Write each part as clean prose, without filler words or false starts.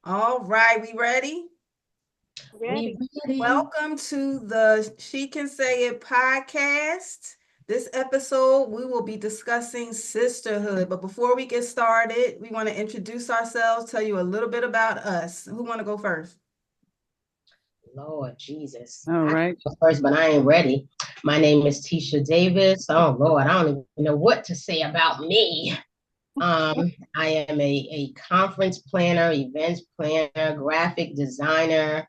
All right, we ready? We Ready. ready. Welcome to the She Can Say It podcast. This episode, we will be discussing sisterhood. But before we get started, we want to introduce ourselves, tell you a little bit about us. Who want to go first? Lord Jesus. All I can right. go first, but I ain't ready. My name is Tisha Davis. Oh Lord, I don't even know what to say about me. I am a conference planner, events planner, graphic designer,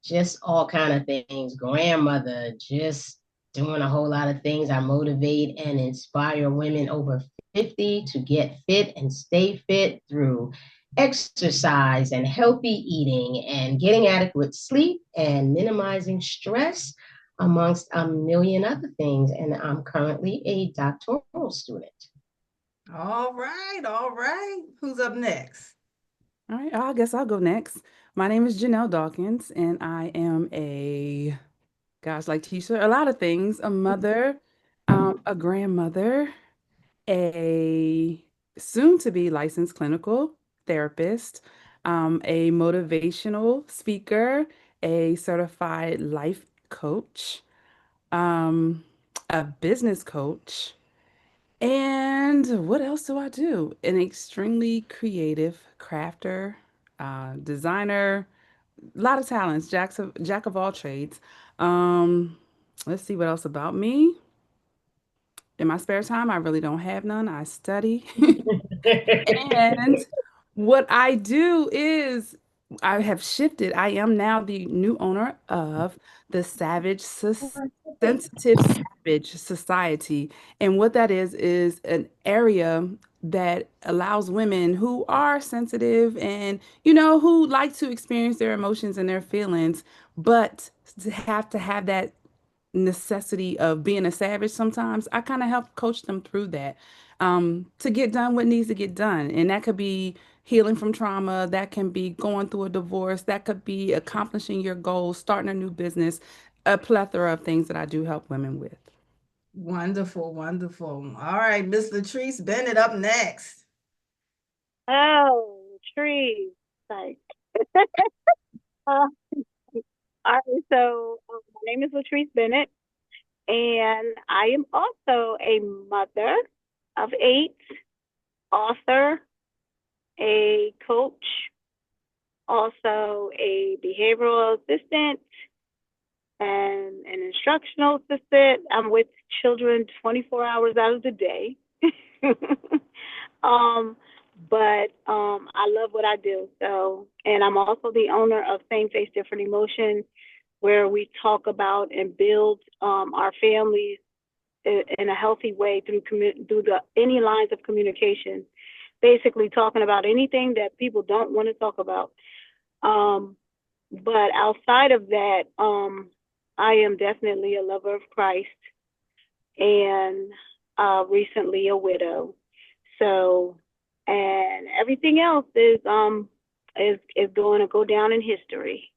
just all kind of things. Grandmother, just doing a whole lot of things. I motivate and inspire women over 50 to get fit and stay fit through exercise and healthy eating and getting adequate sleep and minimizing stress amongst a million other things. And I'm currently a doctoral student. All right, all right. Who's up next? All right. I guess I'll go next. My name is Janelle Dawkins, and I am like Tisha, a lot of things, a mother, a grandmother, a soon to be licensed clinical therapist, a motivational speaker, a certified life coach, um, a business coach. And what else do I do? An extremely creative crafter, designer, a lot of talents, jack of all trades. Um, let's see what else about me. In my spare time, I really don't have none. I study. And what I do is I have shifted. I am now the new owner of the Sensitive Savage Society. And what that is an area that allows women who are sensitive and, who like to experience their emotions and their feelings, but to have that necessity of being a savage sometimes, I kind of help coach them through that to get done what needs to get done. And that could be healing from trauma, that can be going through a divorce, that could be accomplishing your goals, starting a new business, a plethora of things that I do help women with. Wonderful, wonderful. All right, Miss Latrice Bennett up next. Oh, Oh, trees. Like, uh, all right. My name is Latrice Bennett, and I am also a mother of eight, author, a coach, also a behavioral assistant, and an instructional assistant. I'm with children 24 hours out of the day. um, I love what I do. So, and I'm also the owner of Same Face Different Emotions, where we talk about and build our families in a healthy way through the any lines of communication. Basically, talking about anything that people don't want to talk about. Um, but outside of that, I am definitely a lover of Christ and recently a widow. So, and everything else is going to go down in history.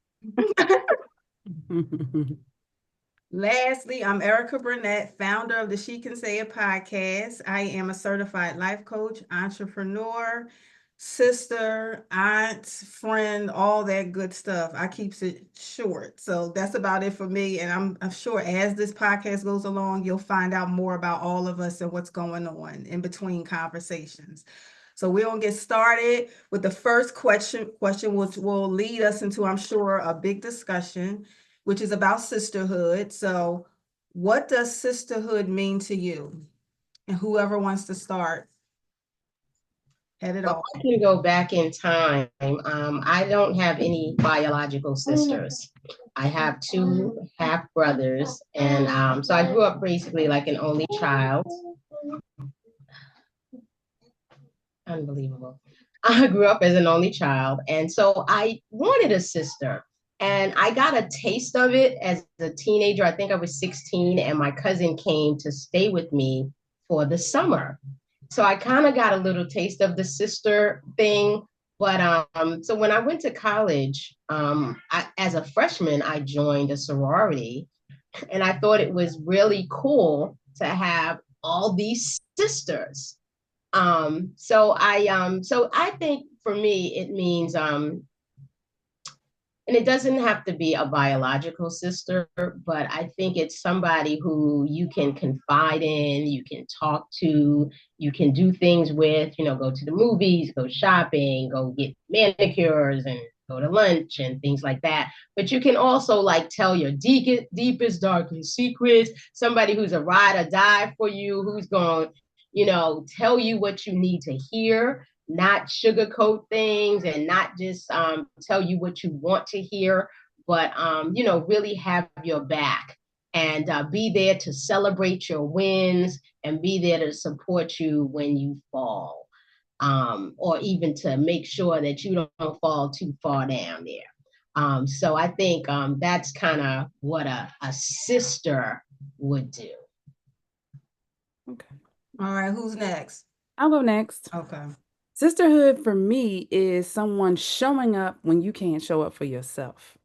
Lastly, I'm Erica Burnett, founder of the She Can Say It podcast. I am a certified life coach, entrepreneur, sister, aunt, friend, all that good stuff. I keeps it short. So that's about it for me. And I'm sure as this podcast goes along, you'll find out more about all of us and what's going on in between conversations. So we're gonna get started with the first question which will lead us into, I'm sure, a big discussion, which is about sisterhood. So, what does sisterhood mean to you? And whoever wants to start, head it Well, off. I can go back in time. I don't have any biological sisters. I have two half brothers, and so I grew up basically like an only child. Unbelievable. I grew up as an only child, and so I wanted a sister. And I got a taste of it as a teenager. I think I was 16, and my cousin came to stay with me for the summer. So I kind of got a little taste of the sister thing. But so when I went to college, as a freshman, I joined a sorority, and I thought it was really cool to have all these sisters. So I think for me it means and it doesn't have to be a biological sister, but I think it's somebody who you can confide in, you can talk to, you can do things with, go to the movies, go shopping, go get manicures and go to lunch and things like that. But you can also like tell your deepest, darkest secrets, somebody who's a ride or die for you, who's going, tell you what you need to hear, not sugarcoat things and not just tell you what you want to hear, but really have your back and be there to celebrate your wins and be there to support you when you fall, or even to make sure that you don't fall too far down there. So I think that's kind of what a sister would do. Okay. All right, who's next? I'll go next. Okay. Sisterhood for me is someone showing up when you can't show up for yourself.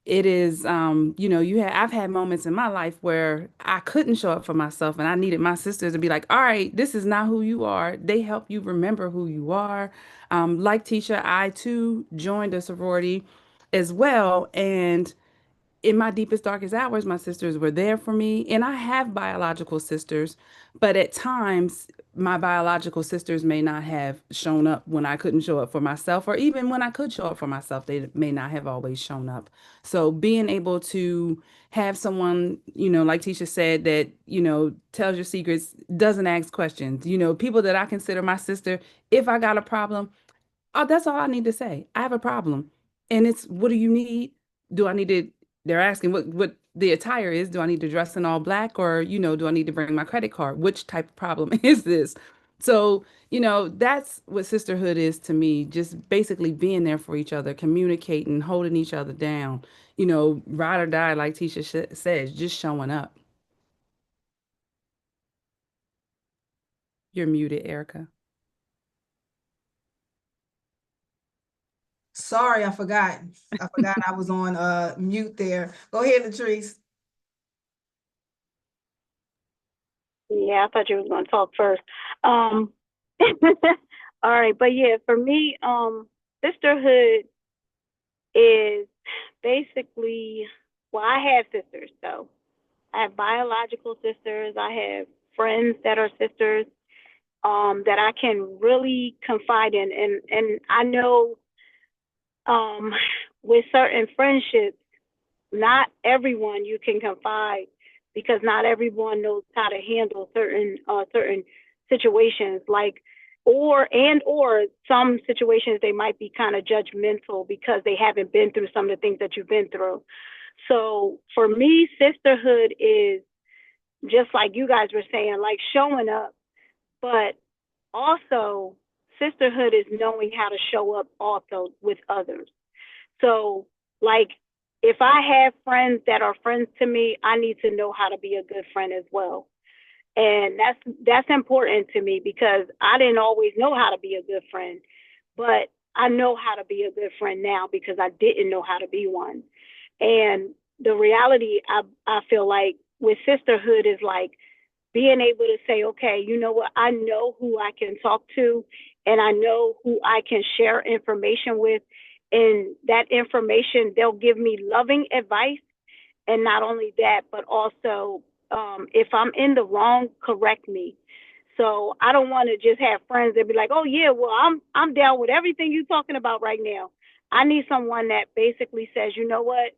It is, I've had moments in my life where I couldn't show up for myself and I needed my sisters to be like, all right, this is not who you are. They help you remember who you are. Like Tisha, I too joined a sorority as well. And in my deepest, darkest hours, my sisters were there for me. And I have biological sisters, but at times, my biological sisters may not have shown up when I couldn't show up for myself, or even when I could show up for myself, they may not have always shown up. So being able to have someone, like Tisha said, that, tells your secrets, doesn't ask questions, people that I consider my sister, if I got a problem, oh, that's all I need to say. I have a problem. And it's, what do you need? Do I need to, they're asking what the attire is. Do I need to dress in all black, or, do I need to bring my credit card? Which type of problem is this? So, that's what sisterhood is to me. Just basically being there for each other, communicating, holding each other down, ride or die, like Tisha says, just showing up. You're muted, Erica. Sorry, I forgot. I was on mute there. Go ahead, Latrice. Yeah, I thought you was going to talk first. All right, but yeah, for me, sisterhood is basically, well, I have sisters, so I have biological sisters. I have friends that are sisters, that I can really confide in, and I know, um, with certain friendships, not everyone you can confide, because not everyone knows how to handle certain situations, like, or some situations they might be kind of judgmental because they haven't been through some of the things that you've been through. So for me, sisterhood is just like you guys were saying, like showing up, but also sisterhood is knowing how to show up also with others. So, like, if I have friends that are friends to me, I need to know how to be a good friend as well. And that's important to me, because I didn't always know how to be a good friend, but I know how to be a good friend now because I didn't know how to be one. And the reality, I feel like with sisterhood is like being able to say, okay, you know what, I know who I can talk to, and I know who I can share information with. And that information, they'll give me loving advice. And not only that, but also, if I'm in the wrong, correct me. So I don't want to just have friends that be like, oh yeah, well, I'm down with everything you're talking about right now. I need someone that basically says, you know what,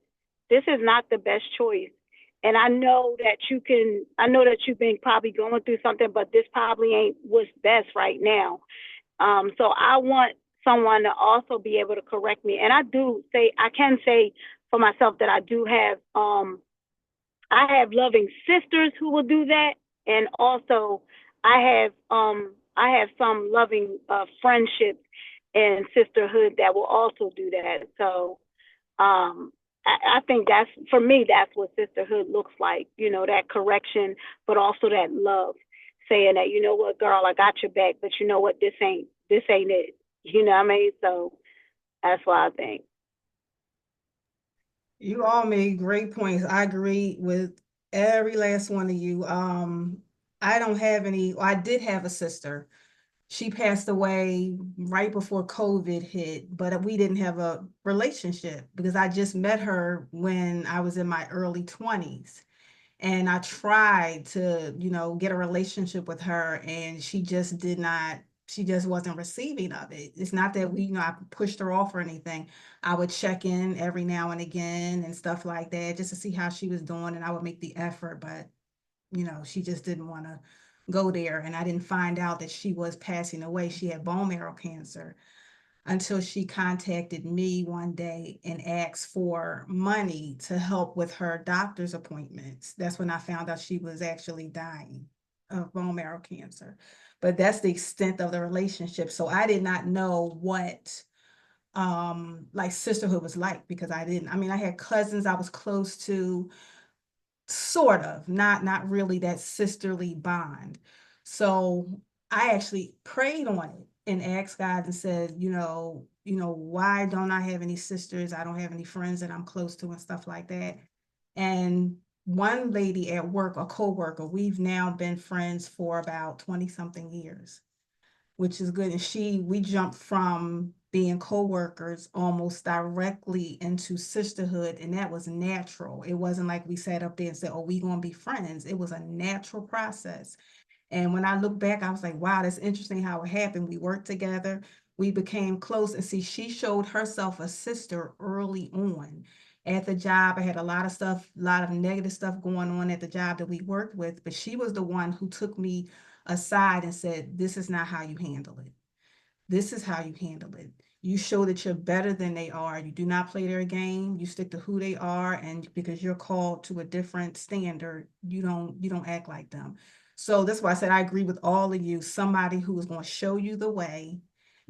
this is not the best choice. And I know that you've been probably going through something, but this probably ain't what's best right now. So I want someone to also be able to correct me. And I can say for myself that I have loving sisters who will do that. And also I have some loving friendships and sisterhood that will also do that. So I think that's, for me, that's what sisterhood looks like, that correction, but also that love, saying that, you know what, girl, I got your back, but you know what, this ain't it. You know what I mean? So that's what I think. You all made great points. I agree with every last one of you. I don't have any, well, I did have a sister. She passed away right before COVID hit, but we didn't have a relationship because I just met her when I was in my early 20s. And I tried to, get a relationship with her, and she just did not, she just wasn't receiving of it. It's not that I pushed her off or anything. I would check in every now and again and stuff like that just to see how she was doing, and I would make the effort, but she just didn't want to go there. And I didn't find out that she was passing away. She had bone marrow cancer until she contacted me one day and asked for money to help with her doctor's appointments. That's when I found out she was actually dying of bone marrow cancer. But that's the extent of the relationship. So I did not know what like sisterhood was like, because I had cousins I was close to, sort of, not really that sisterly bond. So I actually prayed on it and asked God and said, why don't I have any sisters? I don't have any friends that I'm close to and stuff like that. And one lady at work, a coworker, we've now been friends for about 20 something years, which is good. And we jumped from being co-workers almost directly into sisterhood, and that was natural. It wasn't like we sat up there and said, oh, we gonna be friends. It was a natural process. And when I look back, I was like, wow, that's interesting how it happened. We worked together, we became close. And see, she showed herself a sister early on at the job. I had a lot of stuff, a lot of negative stuff going on at the job that we worked with, but she was the one who took me aside and said, this is not how you handle it. This is how you handle it. You show that you're better than they are. You do not play their game. You stick to who they are, and because you're called to a different standard, you don't act like them. So that's why I said I agree with all of you. Somebody who is going to show you the way.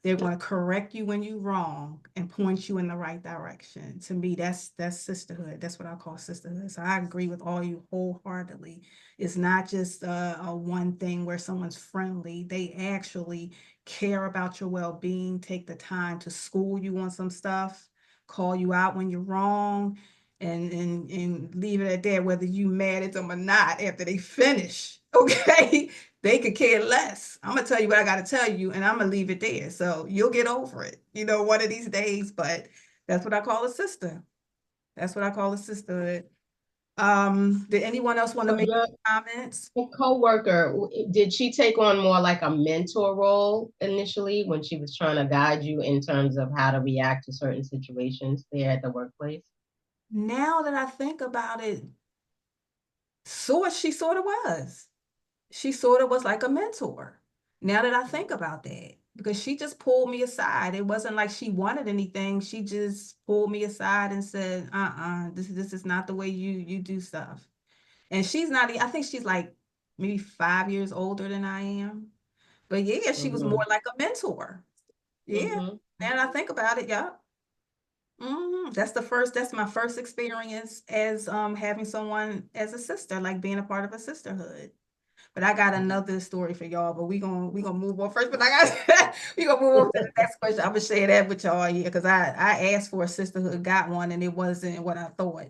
They're going to correct you when you're wrong and point you in the right direction. To me, that's sisterhood. That's what I call sisterhood. So I agree with all you wholeheartedly. It's not just a one thing where someone's friendly. They actually care about your well-being, take the time to school you on some stuff, call you out when you're wrong, and leave it at that, whether you mad at them or not after they finish. Okay. They could care less. I'm gonna tell you what I gotta tell you, and I'm gonna leave it there. So you'll get over it, one of these days. But that's what I call a sister. That's what I call a sisterhood. Did anyone else want to So make your, comments? your coworker, did she take on more like a mentor role initially when she was trying to guide you in terms of how to react to certain situations there at the workplace? Now that I think about it, she sort of was. She sort of was like a mentor. Now that I think about that, because she just pulled me aside. It wasn't like she wanted anything. She just pulled me aside and said, this is not the way you do stuff. And she's not, I think she's like maybe 5 years older than I am. But yeah, she was more Mm-hmm. like a mentor. Yeah. Mm-hmm. Now that I think about it, yeah. That's my first experience as having someone as a sister, like being a part of a sisterhood. But I got another story for y'all, but we gonna move on first. But I got we gonna move on to the next question. I'm gonna share that with y'all here because I asked for a sisterhood, got one, and it wasn't what I thought.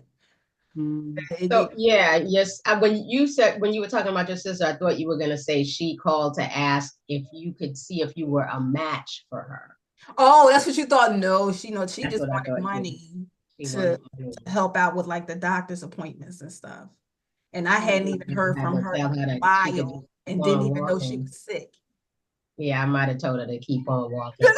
Mm. So yeah, yes. When you were talking about your sister, I thought you were gonna say she called to ask if you could see if you were a match for her. Oh, that's what you thought? No, she That's just what I wanted thought too. money She to wanted money. help out with like the doctor's appointments and stuff. And I hadn't You even heard had from to her tell in her a that she could while just keep and didn't on even know she walking. was sick. Yeah, I might have told her to keep on walking.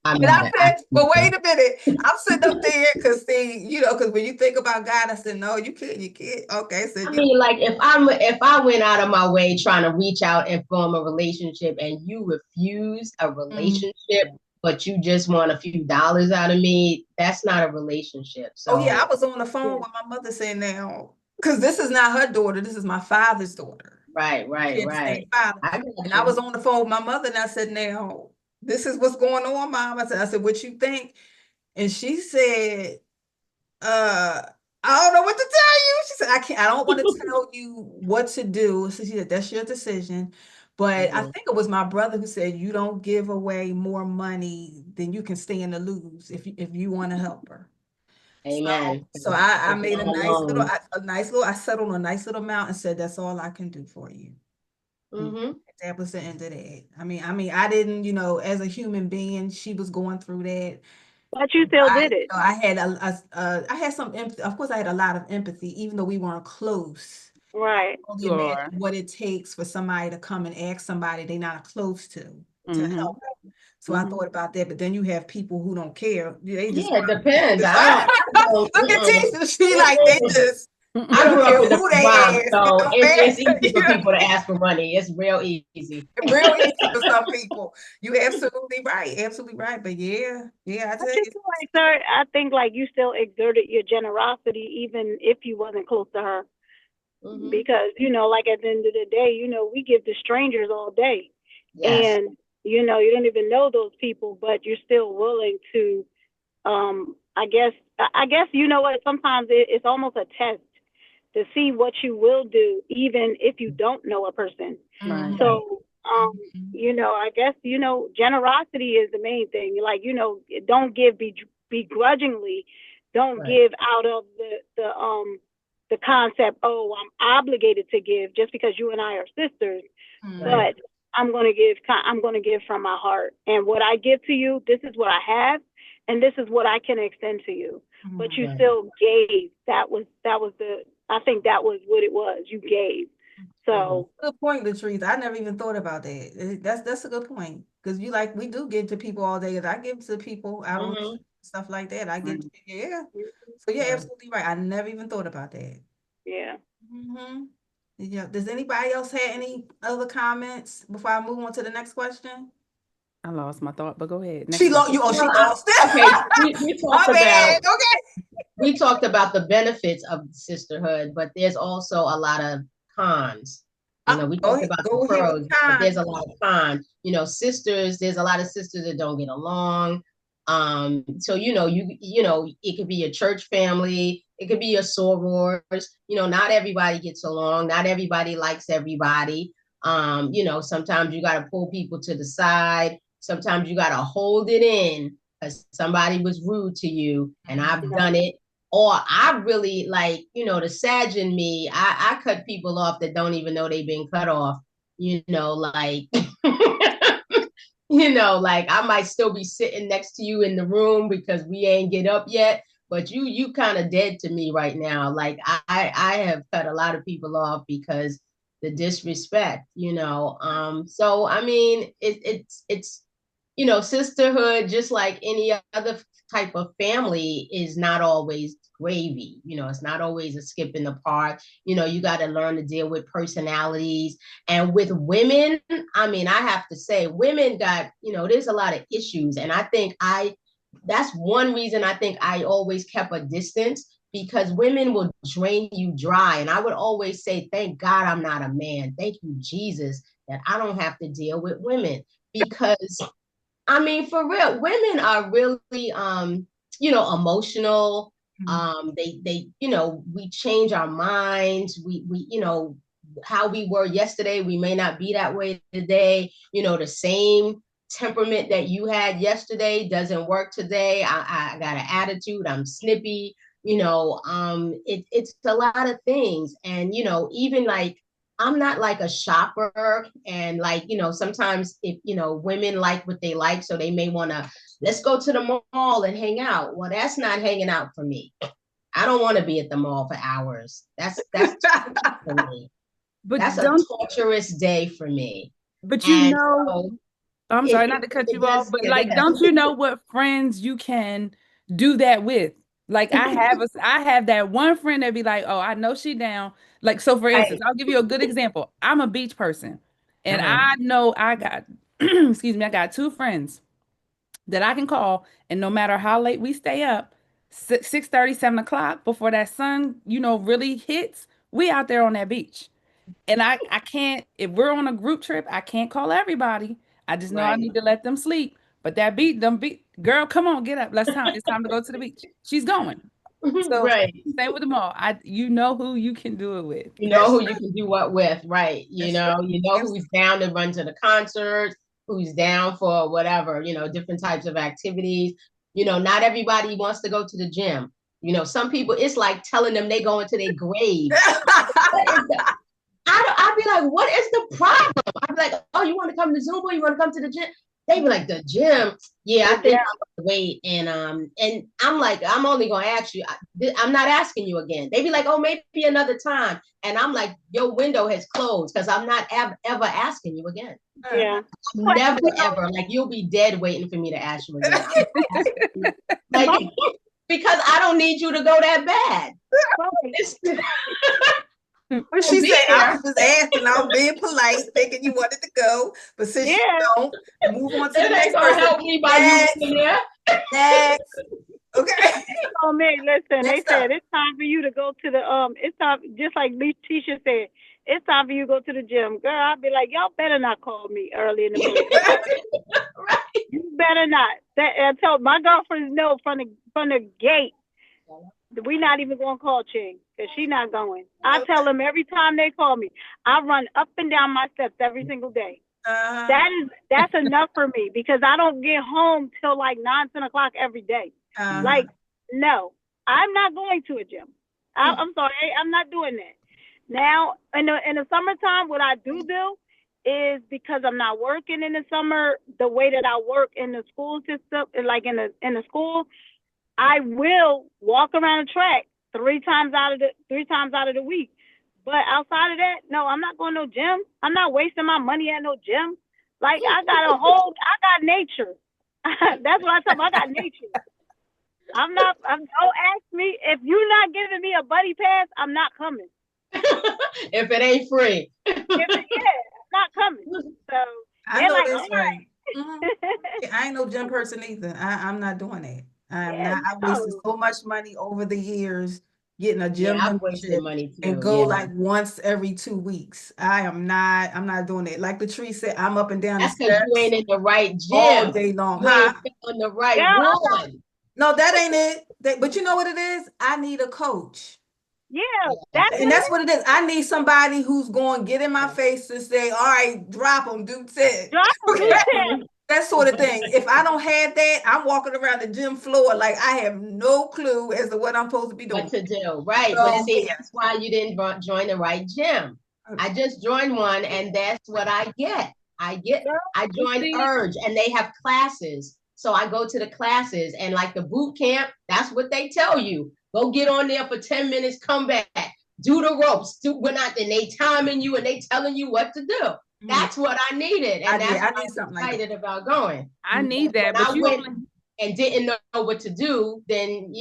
I And I might have. said, but wait a minute. I'm sitting up there because because when you think about God, I said, no, you can't. Okay, so I mean, like if I went out of my way trying to reach out and form a relationship, and you refuse a mm. relationship, but you just want a few dollars out of me, that's not a relationship. Oh yeah, I So was on the phone with my mother saying now, because this is not her daughter, this is my father's daughter. right, She right, had the same right. father. I got And I you. was on the phone with my mother and I said, now, this is what's going on, mom. I said, what you think? And she said, I don't know what to tell you. She said, I don't want to tell you what to do. So she said, that's your decision. But I Mhm. think it was my brother who said, you don't give away more money than you can stand to lose if you want to help her. So, Amen. so I It's made not alone. a nice little, I settled on a nice little amount and said, that's all I can do for you. That was the end of that. I mean, I didn't, as a human being, she was going through that. But you still did it. I had I had some empathy. Of course, I had a lot of empathy, even though we weren't close. Right. Only imagine what it takes for somebody to come and ask somebody they're not close to help them. So I thought about that, but then you have people who don't care. They just it depends. look at Jesus. She like they just. I grew up in the Bronx, so it's easy for Yeah. people to ask for money. It's real easy. Real easy for some people. You absolutely right. Absolutely right. But yeah, I tell you. Like, sir, I think like you still exerted your generosity even if you wasn't close to her. Because, like at the end of the day, we give to strangers all day. Yes. And, you don't even know those people, but you're still willing to, I guess, you know what, sometimes it's almost a test to see what you will do, even if you don't know a person. Right. So, I guess, generosity is the main thing. Like, don't give begrudgingly. Don't give out of the concept, oh, I'm obligated to give just because you and I are sisters. But I'm going to give from my heart. And what I give to you, this is what I have, and this is what I can extend to you. But you still gave. I think that was what it was. You gave. So good point, Latrice. I never even thought about that. That's a good point. Because we do give to people all day. I give to people out on stuff like that. I give yeah. So you're absolutely right. I never even thought about that. Yeah. Yeah. Does anybody else have any other comments before I move on to the next question? I lost my thought, but go ahead. She lost it. Okay, we talked about we talked about the benefits of sisterhood, but there's also a lot of cons. We talked about the pros, but there's a lot of cons. Sisters, there's a lot of sisters that don't get along. So it could be a church family, it could be a sorors. Not everybody gets along, not everybody likes everybody. Sometimes you got to pull people to the side. Sometimes you got to hold it in because somebody was rude to you, and I've done it. Or I really to sadden me, I cut people off that don't even know they've been cut off. Like I might still be sitting next to you in the room because we ain't get up yet, but you kind of dead to me right now. Like I have cut a lot of people off because the disrespect, so I mean it's sisterhood, just like any other type of family, is not always gravy. It's not always a skip in the park. You got to learn to deal with personalities. And with women, I mean, I have to say, women got, there's a lot of issues. And I think that's one reason I think I always kept a distance, because women will drain you dry. And I would always say, thank God I'm not a man. Thank you, Jesus, that I don't have to deal with women. Because I mean, for real, women are really, emotional. They, we change our minds. We, how we were yesterday, we may not be that way today. The same temperament that you had yesterday doesn't work today. I got an attitude. I'm snippy. It's a lot of things. And, even like, I'm not like a shopper, and sometimes if women like what they like, so they may want to, let's go to the mall and hang out. Well, that's not hanging out for me. I don't want to be at the mall for hours. That's for me. But that's a torturous day for me. But I'm sorry not to cut you off, but don't you know what friends you can do that with? Like I have that one friend that be like, oh, I know she down. Like, so for instance, I'll give you a good example. I'm a beach person, and I know I got, excuse me, I got two friends that I can call, and no matter how late we stay up, 6:30, 7 o'clock, before that sun, really hits, we out there on that beach. And I can't, if we're on a group trip, I can't call everybody. I just know I need to let them sleep. But that girl, come on, get up. It's time to go to the beach. She's going. So same with them all. You know who you can do it with. You know who you can do what with, right? You know who's down to run to the concerts, who's down for whatever, different types of activities. Not everybody wants to go to the gym. Some people, it's like telling them they go into their grave. I'd be like, what is the problem? I'd be like, oh, you want to come to Zumba? You want to come to the gym? They'd be like, the gym? Yeah, I think I'll wait. And I'm like, I'm only gonna ask you. I'm not asking you again. They'd be like, oh, maybe another time. And I'm like, your window has closed because I'm not ever asking you again. Yeah. Never ever. Like, you'll be dead waiting for me to ask you again. Like, because I don't need you to go that bad. But she said, I was just asking, I was being polite, thinking you wanted to go, but since you don't, move on to the It next ain't gonna person. help me by you in there. Next. Okay. Oh man, listen, Next they said up. it's time for you to go to the it's time, just like Letitia said, it's time for you to go to the gym. Girl, I'd be like, y'all better not call me early in the morning. Right. You better not. That I told my girlfriends know from the gate. We not even gonna call Ching because she not going. I tell them every time they call me, I run up and down my steps every single day. That's enough for me because I don't get home till like 9, 10 o'clock every day. Like, no, I'm not going to a gym. I'm sorry, I'm not doing that. Now, in the summertime, what I do is because I'm not working in the summer the way that I work in the school system, like in the school, I will walk around the track three times out of the week. But outside of that, no, I'm not going to no gym. I'm not wasting my money at no gym. Like I got nature. That's what I tell them. I got nature. Don't ask me if you're not giving me a buddy pass. I'm not coming. If it ain't free. I'm not coming. So I know like, that's right. I ain't no gym person either. I'm not doing it. I'm not. I wasted so much money over the years getting a gym I've wasted membership money too. and go like once every 2 weeks. I'm not doing it. Like Latrice said, I'm up and down That's the because steps you ain't in the right gym all day long. You ain't on the right one. No, that ain't it. But you know what it is? I need a coach. Yeah, that's what it is. I need somebody who's going to get in my face and say, all right, drop them, do 10. Drop them, do 10. That sort of thing. If I don't have that, I'm walking around the gym floor like I have no clue as to what I'm supposed to be doing. What to do, right? So, but see, that's why you didn't join the right gym. I just joined one, and that's what I get. I joined Urge, and they have classes. So I go to the classes, and like the boot camp, that's what they tell you. Go get on there for 10 minutes, come back, do the ropes, and they timing you, and they telling you what to do. That's what I needed, and that's why I'm excited about going. I need that, but you went and didn't know what to do, then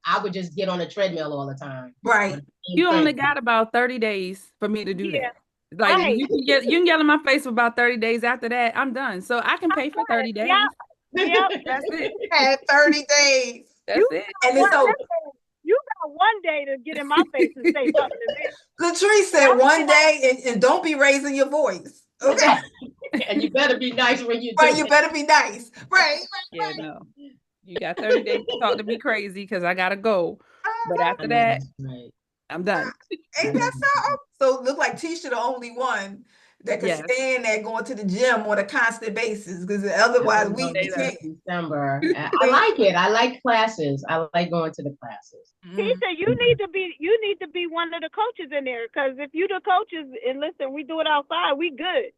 I would just get on a treadmill all the time. Right. You only got about 30 days for me to do that. Like you can get in my face for about 30 days. After that, I'm done. So I can pay for 30 days. Yep. That's it. Had 30 days. That's it. And it's so you got one day to get in my face and say something to me. Latrice said one day, and don't be raising your voice. Okay. And you better be nice when you do. Right, you better be nice. Right. Yeah, no. You got 30 days to talk to me crazy because I gotta go. But after that, I'm done. Ain't that so? So look like Tisha the only one that could stand there going to the gym on a constant basis because otherwise we can't. December. I like it. I like classes. I like going to the classes. Tisha, you need to be one of the coaches in there because if you the coaches and listen, we do it outside, we good.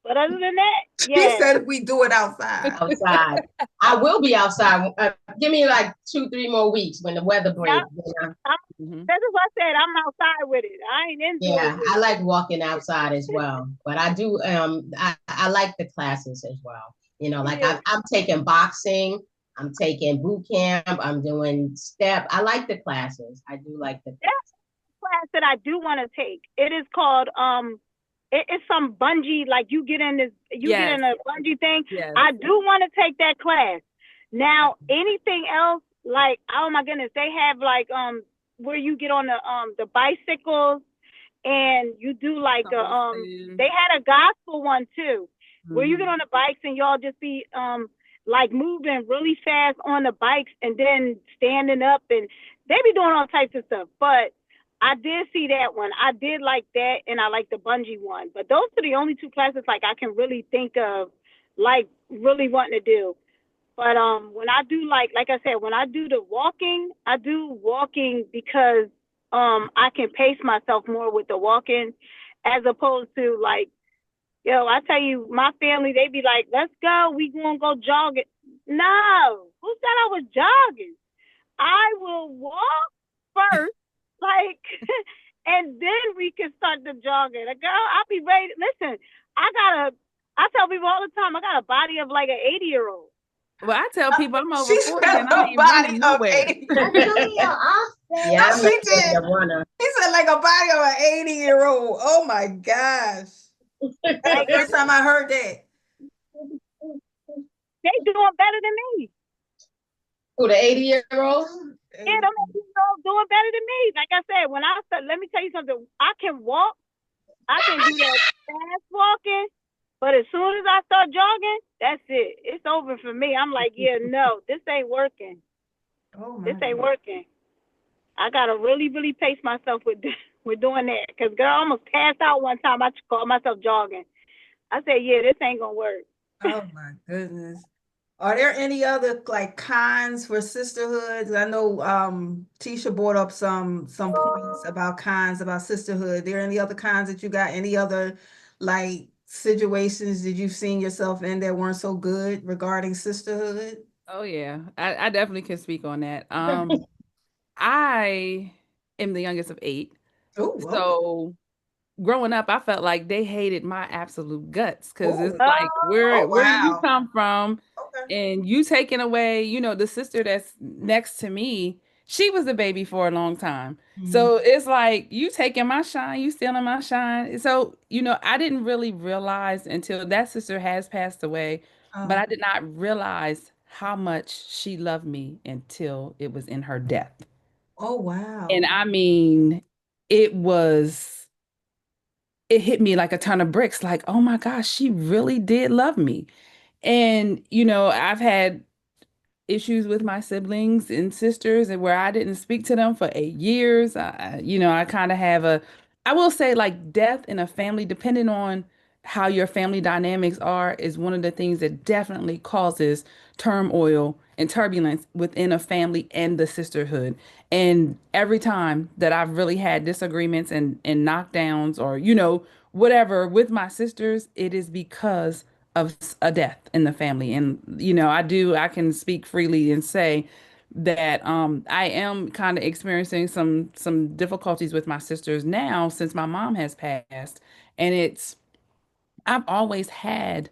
But other than that, She said if we do it outside. I will be outside. Give me like 2-3 more weeks when the weather breaks. That's what I said. I'm outside with it. I ain't into it. Yeah, I like walking outside as well. But I do. I like the classes as well. Like I'm taking boxing. I'm taking boot camp. I'm doing step. I like the classes. I do like the class that I do want to take. It is called it's some bungee, like you get in get in a bungee thing. Yes. I do want to take that class. Now, anything else, like, oh my goodness, they have like where you get on the bicycles and you do like they had a gospel one too, where you get on the bikes and y'all just be like moving really fast on the bikes and then standing up, and they be doing all types of stuff. But I did see that one. I did like that, and I like the bungee one. But those are the only 2 classes like I can really think of, like really wanting to do. But when I do like I said, when I do the walking, I do walking because I can pace myself more with the walking, as opposed to like, yo, I tell you, my family, they be like, let's go, we gonna go jogging. No, who said I was jogging? I will walk first, like, and then we can start the jogging. Like, girl, I'll be ready. Listen, I tell people all the time, I got a body of like an 80-year-old. Well, I tell people I'm over She 40 said and I a ain't body running of nowhere. 80. Yeah, I'm She not did. a runner. He said like a body of an 80-year-old. Oh my gosh. That's the Like, first time I heard that. they doing better than me. Who, the 80-year-old? Yeah, them 80-year-olds doing better than me. Like I said, when I start, let me tell you something. I can walk. I can do that fast walking. But as soon as I start jogging, that's it. It's over for me. I'm like, yeah, no, this ain't working. Oh This my ain't God. working. I gotta really, really pace myself with with doing that. Cause girl, I almost passed out one time. I called myself jogging. I said, yeah, this ain't gonna work. Oh my goodness. Are there any other like cons for sisterhoods? I know Tisha brought up some points about cons about sisterhood. There any other cons that you got? Any other like situations that you've seen yourself in that weren't so good regarding sisterhood? Oh yeah, I definitely can speak on that. I am the youngest of eight, Oh, okay. so growing up, I felt like they hated my absolute guts because it's Oh, like, oh where did you wow. come from? Okay. And you taking away, the sister that's next to me, she was the baby for a long time. Mhm. So it's like you taking my shine, you stealing my shine. So, I didn't really realize until that sister has passed away, but I did not realize how much she loved me until it was in her death. Oh And wow. I mean, it was it hit me like a ton of bricks, like, oh my gosh, she really did love me. And, I've had issues with my siblings and sisters and where I didn't speak to them for 8 years. I kind of have I will say like death in a family, depending on how your family dynamics are, is one of the things that definitely causes turmoil and turbulence within a family and the sisterhood. And every time that I've really had disagreements and knockdowns or, whatever with my sisters, it is because of a death in the family. And, I can speak freely and say that I am kind of experiencing some difficulties with my sisters now since my mom has passed. And I've always had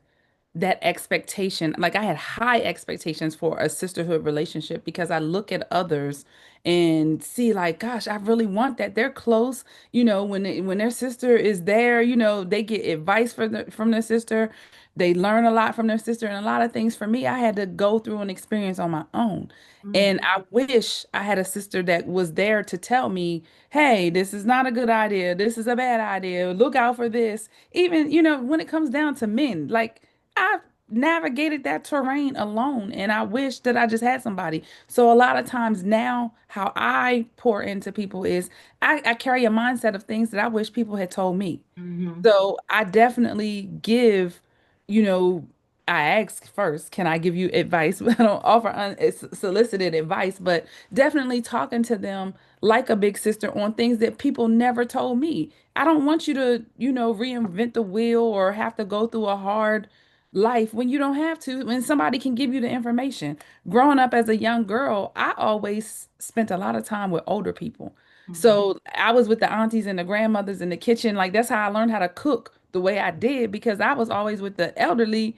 that expectation. Like I had high expectations for a sisterhood relationship because I look at others and see like, gosh, I really want that. They're close, when their sister is there, they get advice from their sister. They learn a lot from their sister, and a lot of things for me, I had to go through an experience on my own. Mhm. And I wish I had a sister that was there to tell me, hey, this is not a good idea. This is a bad idea. Look out for this. Even, when it comes down to men, like I've navigated that terrain alone, and I wish that I just had somebody. So a lot of times now, how I pour into people is I carry a mindset of things that I wish people had told me. Mhm. So I definitely give, you know, I ask first, can I give you advice? I don't offer unsolicited advice, but definitely talking to them like a big sister on things that people never told me. I don't want you to, reinvent the wheel or have to go through a hard life when you don't have to, when somebody can give you the information. Growing up as a young girl, I always spent a lot of time with older people. Mhm. So I was with the aunties and the grandmothers in the kitchen. Like that's how I learned how to cook the way I did because I was always with the elderly,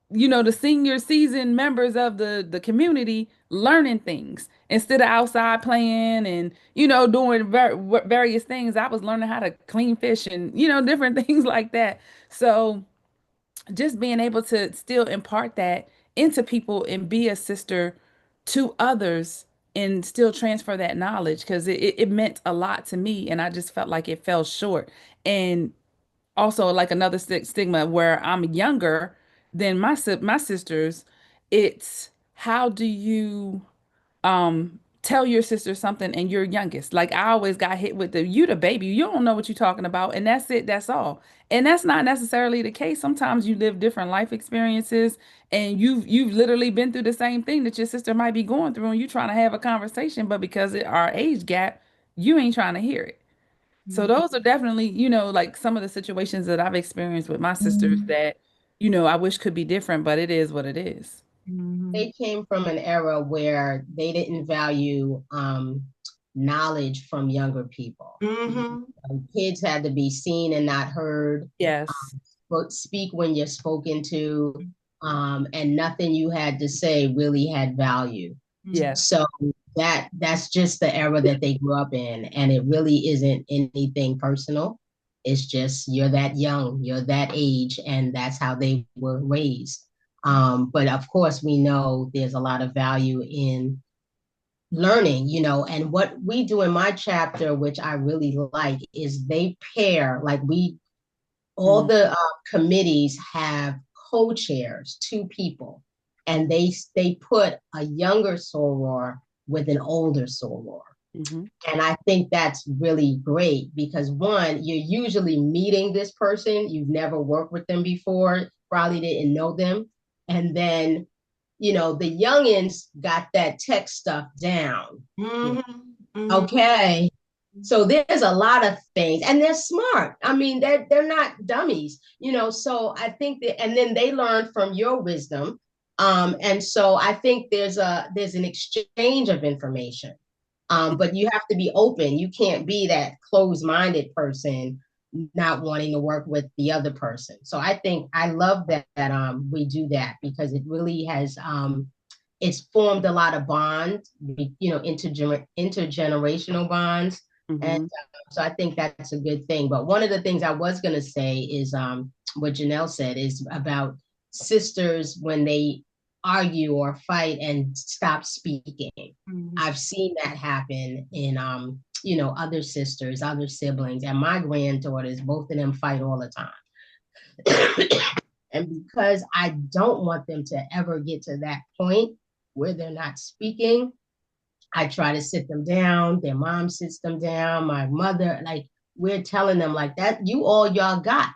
the senior seasoned members of the community learning things instead of outside playing and doing various things. I was learning how to clean fish and different things like that. So just being able to still impart that into people and be a sister to others and still transfer that knowledge because it meant a lot to me and I just felt like it fell short. And also like another stigma where I'm younger than my sisters, it's how do you tell your sister something and you're youngest. Like I always got hit with you the baby, you don't know what you're talking about, and that's it, that's all. And that's not necessarily the case. Sometimes you live different life experiences and you've literally been through the same thing that your sister might be going through and you trying to have a conversation, but because of our age gap, you ain't trying to hear it. So those are definitely, like some of the situations that I've experienced with my sisters Mhm. that, I wish could be different, but it is what it is. Mhm. They came from an era where they didn't value knowledge from younger people. Mhm. Kids had to be seen and not heard. Yes. But speak when you're spoken to, and nothing you had to say really had value. Yes. So that's just the era that they grew up in, and it really isn't anything personal. It's just you're that young, you're that age, and that's how they were raised. But of course, we know there's a lot of value in learning, and what we do in my chapter, which I really like, is they pair, like all Mm, the committees have co-chairs, two people, and they put a younger soror with an older soror. mhm. And I think that's really great because one, you're usually meeting this person, you've never worked with them before, probably didn't know them. And then, the youngins got that tech stuff down. Mhm. Mhm. Okay. So there's a lot of things, and they're smart. I mean, they're not dummies, So I think that, and then they learn from your wisdom, and so I think there's an exchange of information, but you have to be open. You can't be that closed-minded person, not wanting to work with the other person. So I think I love that we do that because it really has it's formed a lot of bonds, intergenerational bonds. And Mhm. so I think that's a good thing. But one of the things I was going to say is what Janelle said is about sisters when they argue or fight and stop speaking. Mhm. I've seen that happen in, other sisters, other siblings, and my granddaughters, both of them fight all the time. And because I don't want them to ever get to that point where they're not speaking, I try to sit them down. Their mom sits them down. My mother, like, we're telling them like that, y'all got.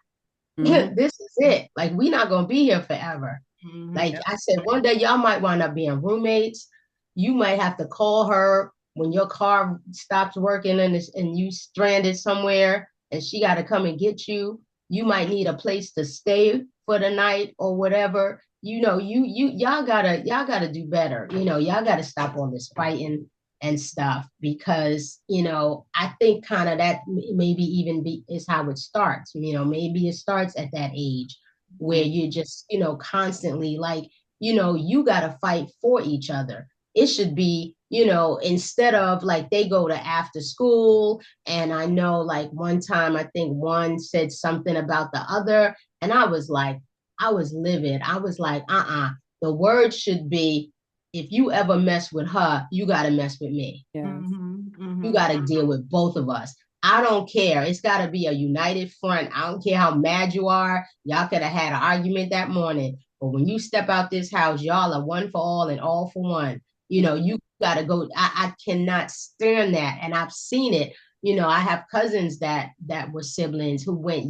Mhm. This is it. Like, we're not going to be here forever. Mhm. Like Yep. I said, one day y'all might wind up being roommates. You might have to call her when your car stops working and you stranded somewhere and she got to come and get you. You might need a place to stay for the night or whatever. Y'all gotta do better. Y'all gotta stop all this fighting and stuff because I think kind of that maybe even be is how it starts. Maybe it starts at that age where you're just, constantly like, you got to fight for each other. It should be, instead of like they go to after school. And I know like one time, I think one said something about the other. And I was like, I was livid. I was like, the word should be, if you ever mess with her, you got to mess with me. Yes. Mhm. You Mhm. got to deal with both of us. I don't care. It's got to be a united front. I don't care how mad you are. Y'all could have had an argument that morning. But when you step out this house, y'all are one for all and all for one. You got to go. I cannot stand that. And I've seen it. I have cousins that were siblings who went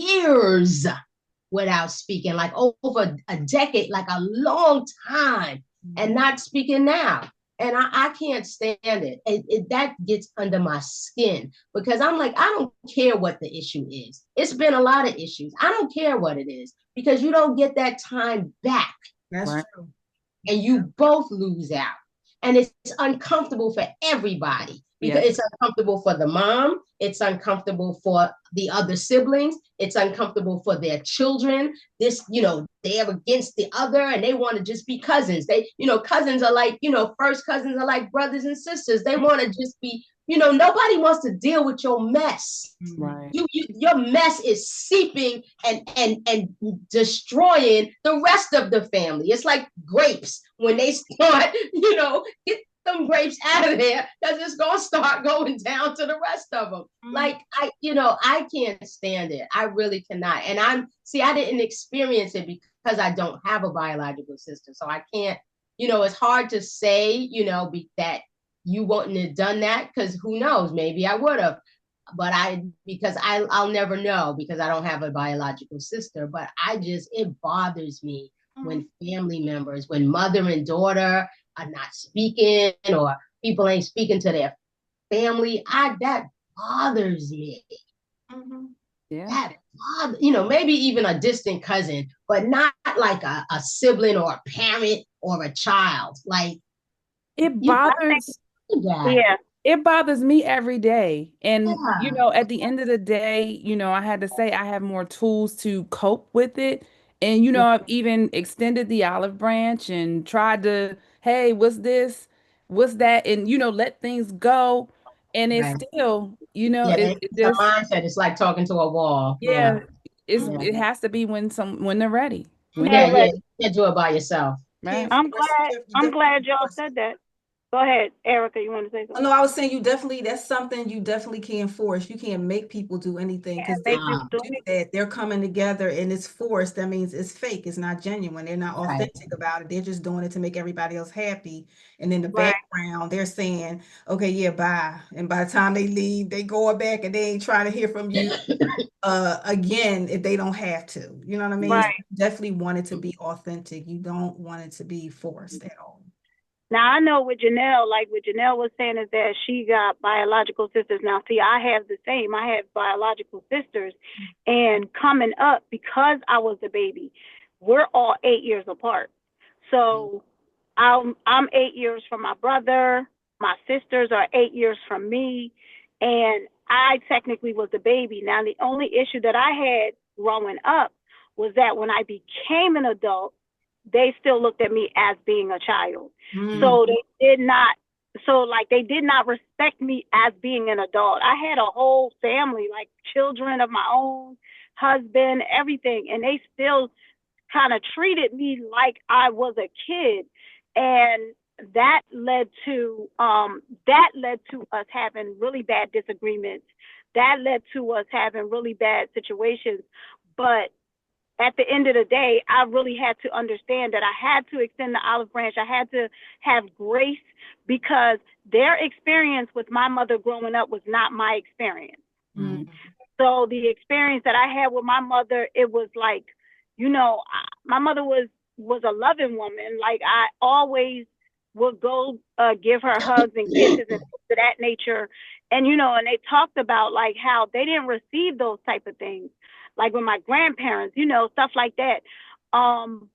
years without speaking, like over a decade, like a long time, and not speaking now. And I can't stand it. That gets under my skin because I'm like, I don't care what the issue is. It's been a lot of issues. I don't care what it is because you don't get that time back That's Right. true. and you both lose out. And it's uncomfortable for everybody because Yes. it's uncomfortable for the mom, it's uncomfortable for the other siblings, it's uncomfortable for their children. They're against the other and they want to just be cousins. Cousins are like, first cousins are like brothers and sisters. They want to just be, nobody wants to deal with your mess. Mhm. Right. Your mess is seeping and destroying the rest of the family. It's like grapes when they start, get them grapes out of there because it's gonna start going down to the rest of them. Like I can't stand it. I really cannot. And I didn't experience it because I don't have a biological sister, so I can't. It's hard to say, that you wouldn't have done that because who knows? Maybe I would have but I'll never know because I don't have a biological sister. But it bothers me when family members, when mother and daughter are not speaking or people ain't speaking to their family. That bothers me. Mhm. Yeah. That maybe even a distant cousin, but not like a sibling or a parent or a child. Like It you bothers do that. Yeah. it bothers me every day. And, Yeah. at the end of the day, I had to say I have more tools to cope with it. And, I've even extended the olive branch and tried to, hey, what's this? What's that? And, let things go. And it's Right. still, Yeah, it it's a just, mindset. It's like talking to a wall. yeah, Yeah. it has to be when they're ready. When Yeah, they're Yeah, ready, yeah. like You can't do it by yourself. Can't right? I'm force it. glad You I'm definitely glad can't y'all force it. said that. Go ahead, Erica, you want to say Oh, something? no, I was saying that's something you definitely can't force. You can't make people do anything Yeah, because make they people Uh, do do it. that. They're coming together and it's forced. That means it's fake. It's not genuine. They're not right. authentic about it. They're just doing it to make everybody else happy. And in the Right, background, they're saying, okay, yeah, bye. And by the time they leave, they going back and they ain't trying to hear from you again if they don't have to. You know what I mean? So right. you definitely want it to be authentic. You don't want it to be forced at all. Now I know with Janelle, like what Janelle was saying is that she got biological sisters. Now, see, I have the same. I have biological sisters, and coming up because I was a baby, we're all 8 years apart. So I'm 8 years from my brother. My sisters are 8 years from me, and I technically was the baby. Now, the only issue that I had growing up was that when I became an adult, they still looked at me as being a child. Mm. So they did not they did not respect me as being an adult. I had a whole family, like children of my own, husband, everything, and they still kind of treated me like I was a kid. And that led to us having really bad disagreements. That led to us having really bad situations. But at the end of the day, I really had to understand that I had to extend the olive branch. I had to have grace because their experience with my mother growing up was not my experience. Mm. So the experience that I had with my mother, it was like, my mother was a loving woman. Like I always would go give her hugs and kisses and things of that nature. And and they talked about like how they didn't receive those type of things, like with my grandparents, stuff like that. Um,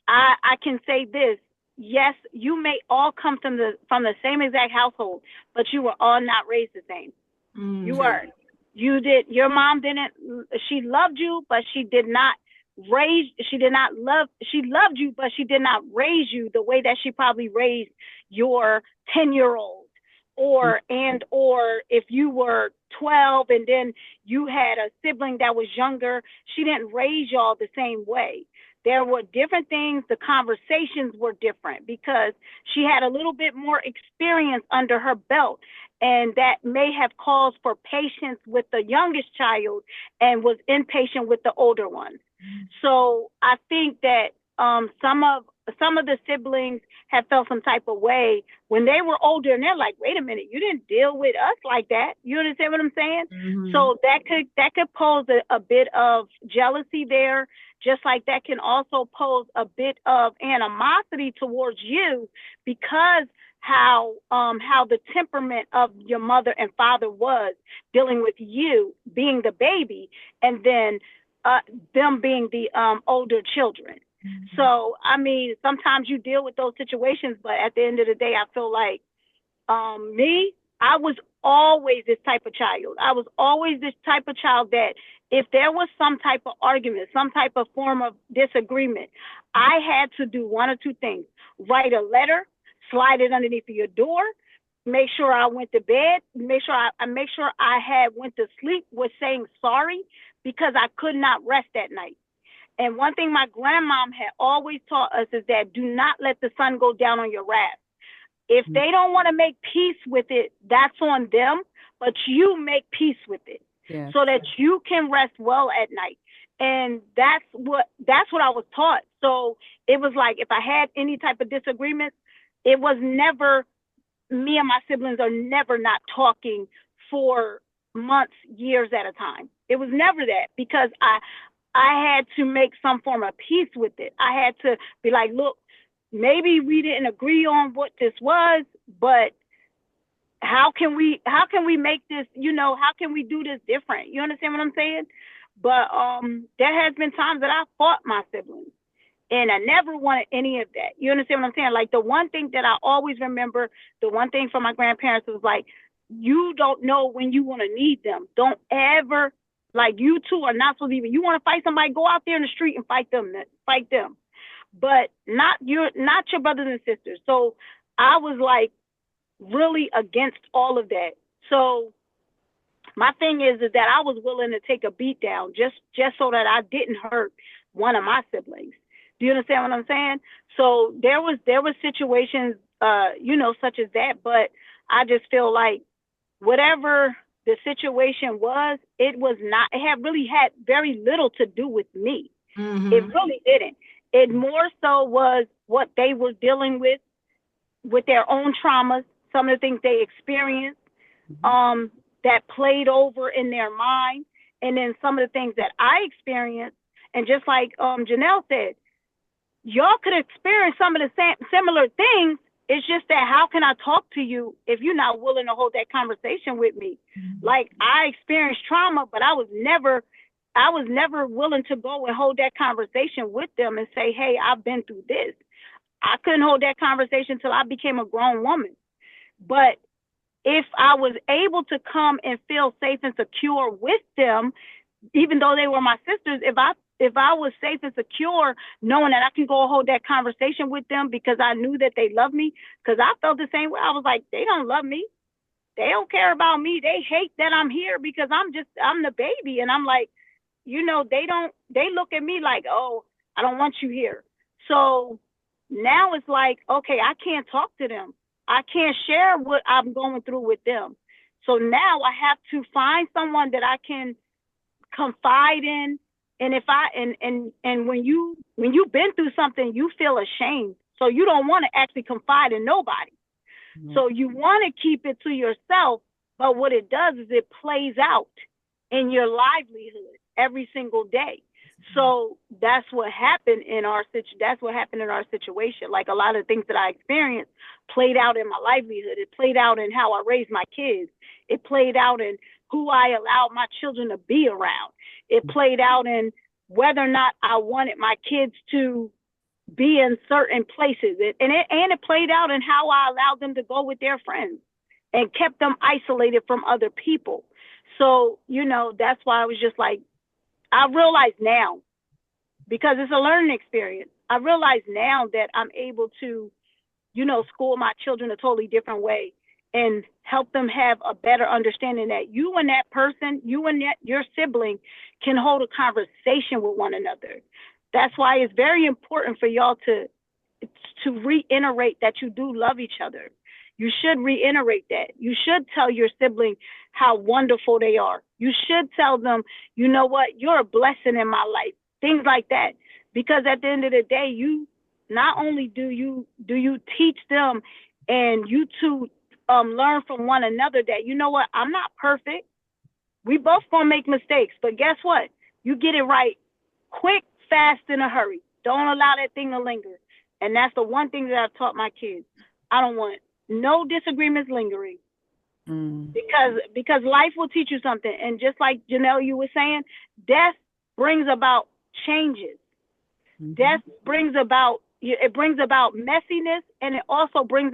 I can say this. Yes, you may all come from the same exact household, but you were all not raised the same. You Mm. were. You did. Your mom didn't. She loved you, but she did not raise. She did not love. She loved you, but she did not raise you the way that she probably raised your 10-year-old, or if you were 12 and then you had a sibling that was younger, she didn't raise y'all the same way. There were different things. The conversations were different because she had a little bit more experience under her belt, and that may have caused for patience with the youngest child and was impatient with the older ones. So I think that some of the siblings have felt some type of way when they were older, and they're like, "Wait a minute, you didn't deal with us like that." You understand what I'm saying? Mhm. So that could pose a bit of jealousy there, just like that can also pose a bit of animosity towards you because how the temperament of your mother and father was dealing with you being the baby, and then uh, them being the older children. So I mean, sometimes you deal with those situations, but at the end of the day, I feel like me, I was always this type of child. I was always this type of child that if there was some type of argument, some type of form of disagreement, I had to do one or two things: write a letter, slide it underneath your door, make sure I went to bed, make sure I had went to sleep with saying sorry because I could not rest at night. And one thing my grandmom had always taught us is that do not let the sun go down on your wrath. If they don't want to make peace with it, that's on them, but you make peace with it Yeah. so that you can rest well at night. And that's what I was taught. So it was like if I had any type of disagreements, it was never, me and my siblings are never not talking for months, years at a time. It was never that because I had to make some form of peace with it. I had to be like, look, maybe we didn't agree on what this was, but how can we make this, how can we do this different? You understand what I'm saying? But there has been times that I fought my siblings, and I never wanted any of that. You understand what I'm saying? Like, the one thing that I always remember, the one thing from my grandparents was like, you don't know when you want to need them. Don't ever, like, you two are not supposed to even, you want to fight somebody, go out there in the street and fight them. But not your brothers and sisters. So I was like really against all of that. So my thing is that I was willing to take a beat down just so that I didn't hurt one of my siblings. Do you understand what I'm saying? So there was situations, such as that. But I just feel like whatever the situation was, it had very little to do with me. Mm-hmm. It really didn't. It more so was what they were dealing with their own traumas, some of the things they experienced, that played over in their mind, and then some of the things that I experienced. And just like Janelle said, y'all could experience some of the similar things. It's just that how can I talk to you if you're not willing to hold that conversation with me? Mm-hmm. Like, I experienced trauma, but I was never willing to go and hold that conversation with them and say, hey, I've been through this. I couldn't hold that conversation until I became a grown woman. But if I was able to come and feel safe and secure with them, even though they were my sisters, if I was safe and secure, knowing that I can go hold that conversation with them because I knew that they loved me, because I felt the same way. I was like, they don't love me. They don't care about me. They hate that I'm here because I'm the baby. And I'm like, they look at me like, oh, I don't want you here. So now it's like, okay, I can't talk to them. I can't share what I'm going through with them. So now I have to find someone that I can confide in. And if and when you've been through something, you feel ashamed. So you don't want to actually confide in nobody. Mm-hmm. So you want to keep it to yourself. But what it does is it plays out in your livelihood every single day. So that's what happened in our situation. Like, a lot of things that I experienced played out in my livelihood. It played out in how I raised my kids. It played out in who I allowed my children to be around. It played out in whether or not I wanted my kids to be in certain places. And it played out in how I allowed them to go with their friends and kept them isolated from other people. So, that's why I was just like, I realize now, because it's a learning experience, I realize now that I'm able to, school my children a totally different way and help them have a better understanding that you and that person, your sibling can hold a conversation with one another. That's why it's very important for y'all to reiterate that you do love each other. You should reiterate that. You should tell your sibling how wonderful they are. You should tell them, you know what, you're a blessing in my life. Things like that. Because at the end of the day, you not only do you teach them, and you two learn from one another that, you know what, I'm not perfect. We both gonna make mistakes, but guess what? You get it right quick, fast, in a hurry. Don't allow that thing to linger. And that's the one thing that I've taught my kids. I don't want no disagreements lingering. Because life will teach you something. And just like Janelle, you were saying, death brings about changes. Mm-hmm. Death brings about messiness, and it also brings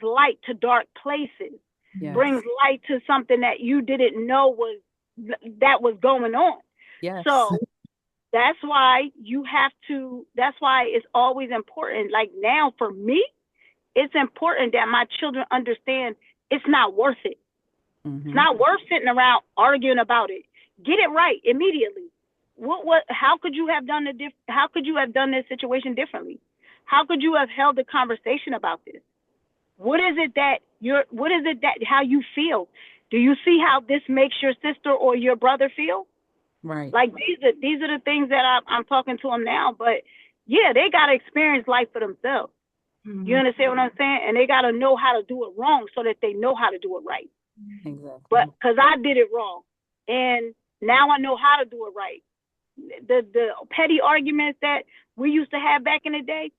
light to dark places. Yes. Brings light to something that you didn't know was going on. Yes. So that's why it's always important. Like, now for me, it's important that my children understand it's not worth it. Mm-hmm. It's not worth sitting around arguing about it. Get it right immediately. How could you have done this situation differently? How could you have held a conversation about this? What is it that how you feel? Do you see how this makes your sister or your brother feel? Right. Like, these are the things that I'm talking to them now. But yeah, they got to experience life for themselves. Mm-hmm. You understand what I'm saying? And they got to know how to do it wrong so that they know how to do it right. Exactly. But because I did it wrong, and now I know how to do it right. The petty arguments that we used to have back in the day,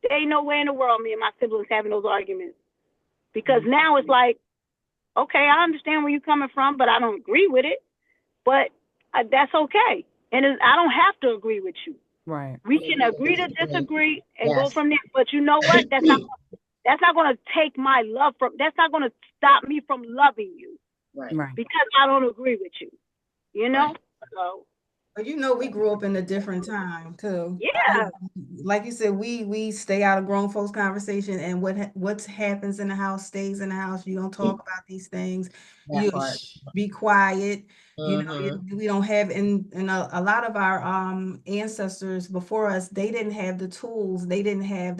there ain't nowhere in the world me and my siblings having those arguments. because now it's like, okay, I understand where you're coming from, but I don't agree with it. But that's okay, and I don't have to agree with you. Right. We can agree to disagree and go Yes. from there. But you know what? That's not going to take my love from. That's not going to stop me from loving you Right. Right. because I don't agree with you. You know. Right. So But you know, we grew up in a different time too. yeah. Like you said, we stay out of grown folks' conversation, and what happens in the house stays in the house. You don't talk about these things. That You part. be quiet. You know, Mm-hmm. we don't have, and a lot of our ancestors before us, they didn't have the tools. They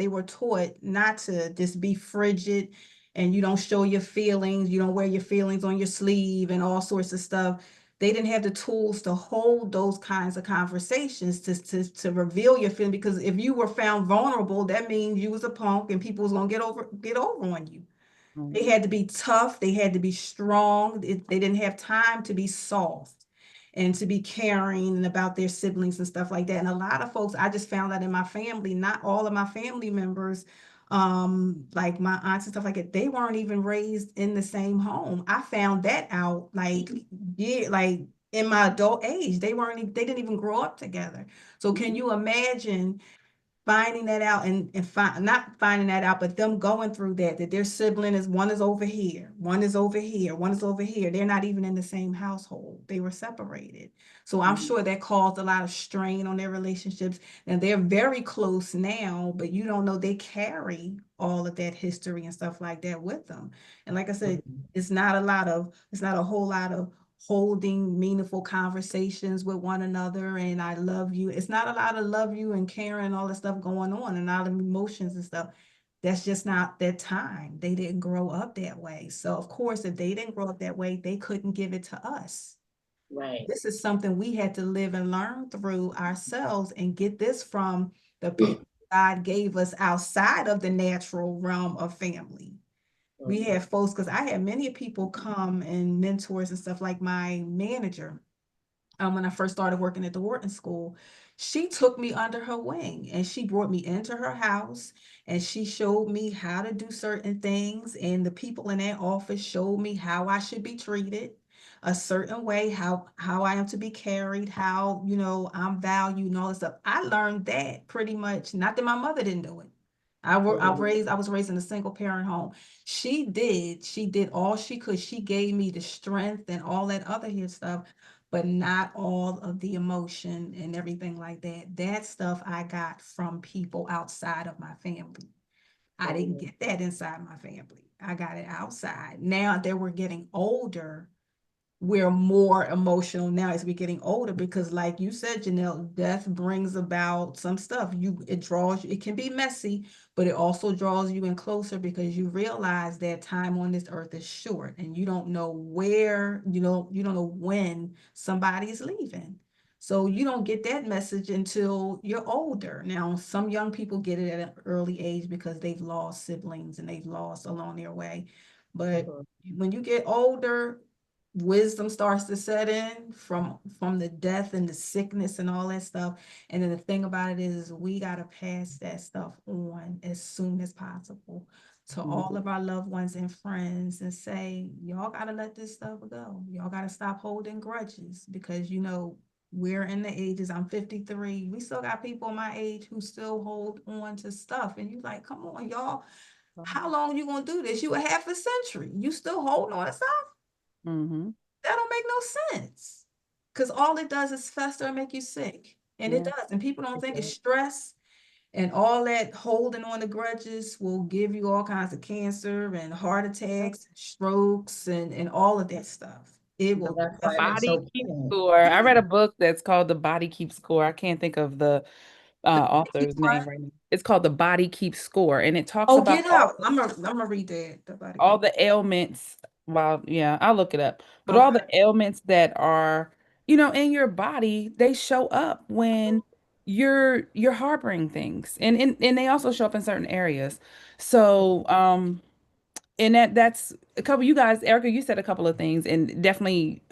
were taught not to just be frigid, and you don't show your feelings. You don't wear your feelings on your sleeve and all sorts of stuff. They didn't have the tools to hold those kinds of conversations to reveal your feeling, because if you were found vulnerable, that means you was a punk and people was gonna get over on you. Right. They had to be tough, they had to be strong. They didn't have time to be soft and to be caring about their siblings and stuff like that. And a lot of folks, I just found out in my family, not all of my family members, like my aunts and stuff like that, they weren't even raised in the same home. I found that out like, yeah, like in my adult age. They didn't even grow up together. So can you imagine finding that out, and not finding that out, but them going through that their sibling is, one is over here, one is over here, one is over here. They're not even in the same household. They were separated. So I'm Mhm. sure that caused a lot of strain on their relationships. And they're very close now, but you don't know they carry all of that history and stuff like that with them. And like I said, Mhm. it's not a whole lot of holding meaningful conversations with one another, and I love you. It's not a lot of love you and caring and all that stuff going on, and all the emotions and stuff. That's just not their time. They didn't grow up that way. So of course, if they didn't grow up that way, they couldn't give it to us. Right. This is something we had to live and learn through ourselves, and get this from the people God gave us outside of the natural realm of family. We Mhm. have folks, because I had many people come and mentors and stuff, like my manager, when I first started working at the Wharton School. She took me under her wing and she brought me into her house, and she showed me how to do certain things. And the people in that office showed me how I should be treated a certain way, how I am to be carried, how, I'm valued and all this stuff. I learned that pretty much, not that my mother didn't do it. Mhm. I was raised in a single parent home. She did all she could. She gave me the strength and all that other here stuff, but not all of the emotion and everything like that. That stuff I got from people outside of my family. I didn't Mhm. get that inside my family. I got it outside. Now that we're getting older, we're more emotional now as we're getting older, because like you said, Janelle, death brings about some stuff. It can be messy, but it also draws you in closer, because you realize that time on this earth is short, and you don't know where, you don't know when somebody is leaving. So you don't get that message until you're older. Now, some young people get it at an early age because they've lost siblings and they've lost along their way. But Mhm. when you get older, wisdom starts to set in from the death and the sickness and all that stuff. And then the thing about it is, we got to pass that stuff on as soon as possible to all of our loved ones and friends, and say, y'all got to let this stuff go. Y'all got to stop holding grudges, because we're in the ages. I'm 53. We still got people my age who still hold on to stuff, and you like, come on, y'all, how long you gonna do this? You a half a century, you still holding on to stuff? Mm-hmm. That don't make no sense. Because all it does is fester and make you sick. And it Yeah. does. And people don't think it's Mhm. stress, and all that holding on to grudges will give you all kinds of cancer and heart attacks, strokes, and all of that stuff. It No, will that's The why it makes definitely. Body so Keeps sad. Score. I read a book that's called The Body Keeps Score. I can't think of the author's name right now. It's called The Body Keeps Score, and it talks Oh, about get out. I'm gonna read that. The body all keep. the ailments. Well, yeah, I'll look it up. But all Okay. the ailments that are, in your body, they show up when you're harboring things. And they also show up in certain areas. So, and that's a couple, you guys, Erica, you said a couple of things, and definitely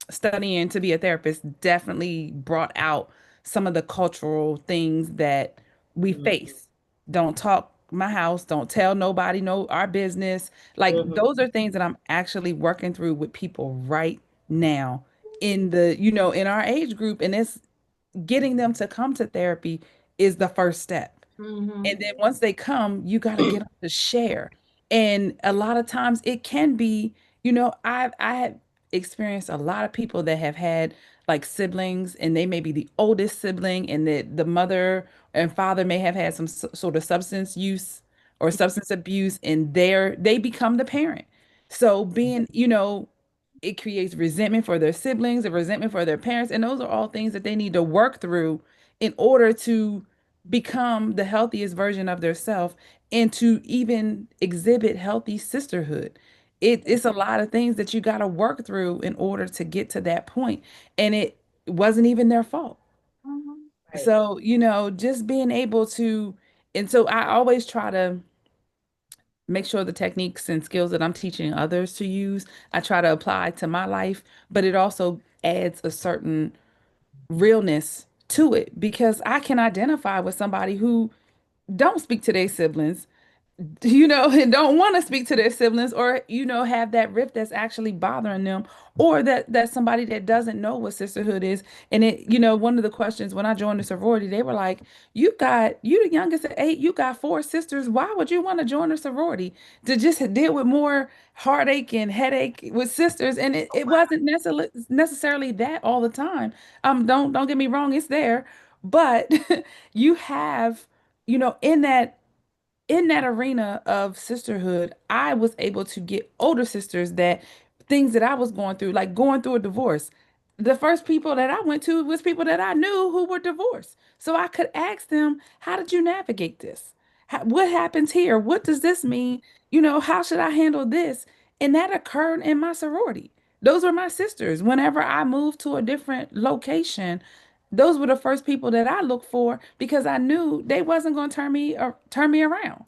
studying to be a therapist definitely brought out some of the cultural things that we Mhm. face. Don't talk my house, don't tell nobody, no, our business. Like Mhm. those are things that I'm actually working through with people right now in the, in our age group. And it's getting them to come to therapy is the first step. And Mhm. then once they come, you got to get them to share. And a lot of times it can be, I have experienced a lot of people that have had like siblings and they may be the oldest sibling and the mother and father may have had some sort of substance use or substance abuse and they become the parent. So being, it creates resentment for their siblings, a resentment for their parents, and those are all things that they need to work through in order to become the healthiest version of their self and to even exhibit healthy sisterhood. It's a lot of things that you got to work through in order to get to that point, and it wasn't even their fault. Mhm. Right. So, just being able to, and so I always try to make sure the techniques and skills that I'm teaching others to use, I try to apply to my life, but it also adds a certain realness to it because I can identify with somebody who don't speak to their siblings, and don't want to speak to their siblings or, have that rift that's actually bothering them, or that's somebody that doesn't know what sisterhood is. And one of the questions when I joined the sorority, they were like, you the youngest of eight, you got four sisters. Why would you want to join a sorority to just deal with more heartache and headache with sisters? And it wasn't necessarily that all the time. Don't get me wrong, it's there, but you have, in that arena of sisterhood, I was able to get older sisters that things that I was going through, like going through a divorce. The first people that I went to was people that I knew who were divorced. So I could ask them, how did you navigate this? What happens here? What does this mean? How should I handle this? And that occurred in my sorority. Those were my sisters. Whenever I moved to a different location, those were the first people that I looked for because I knew they wasn't going to turn me around.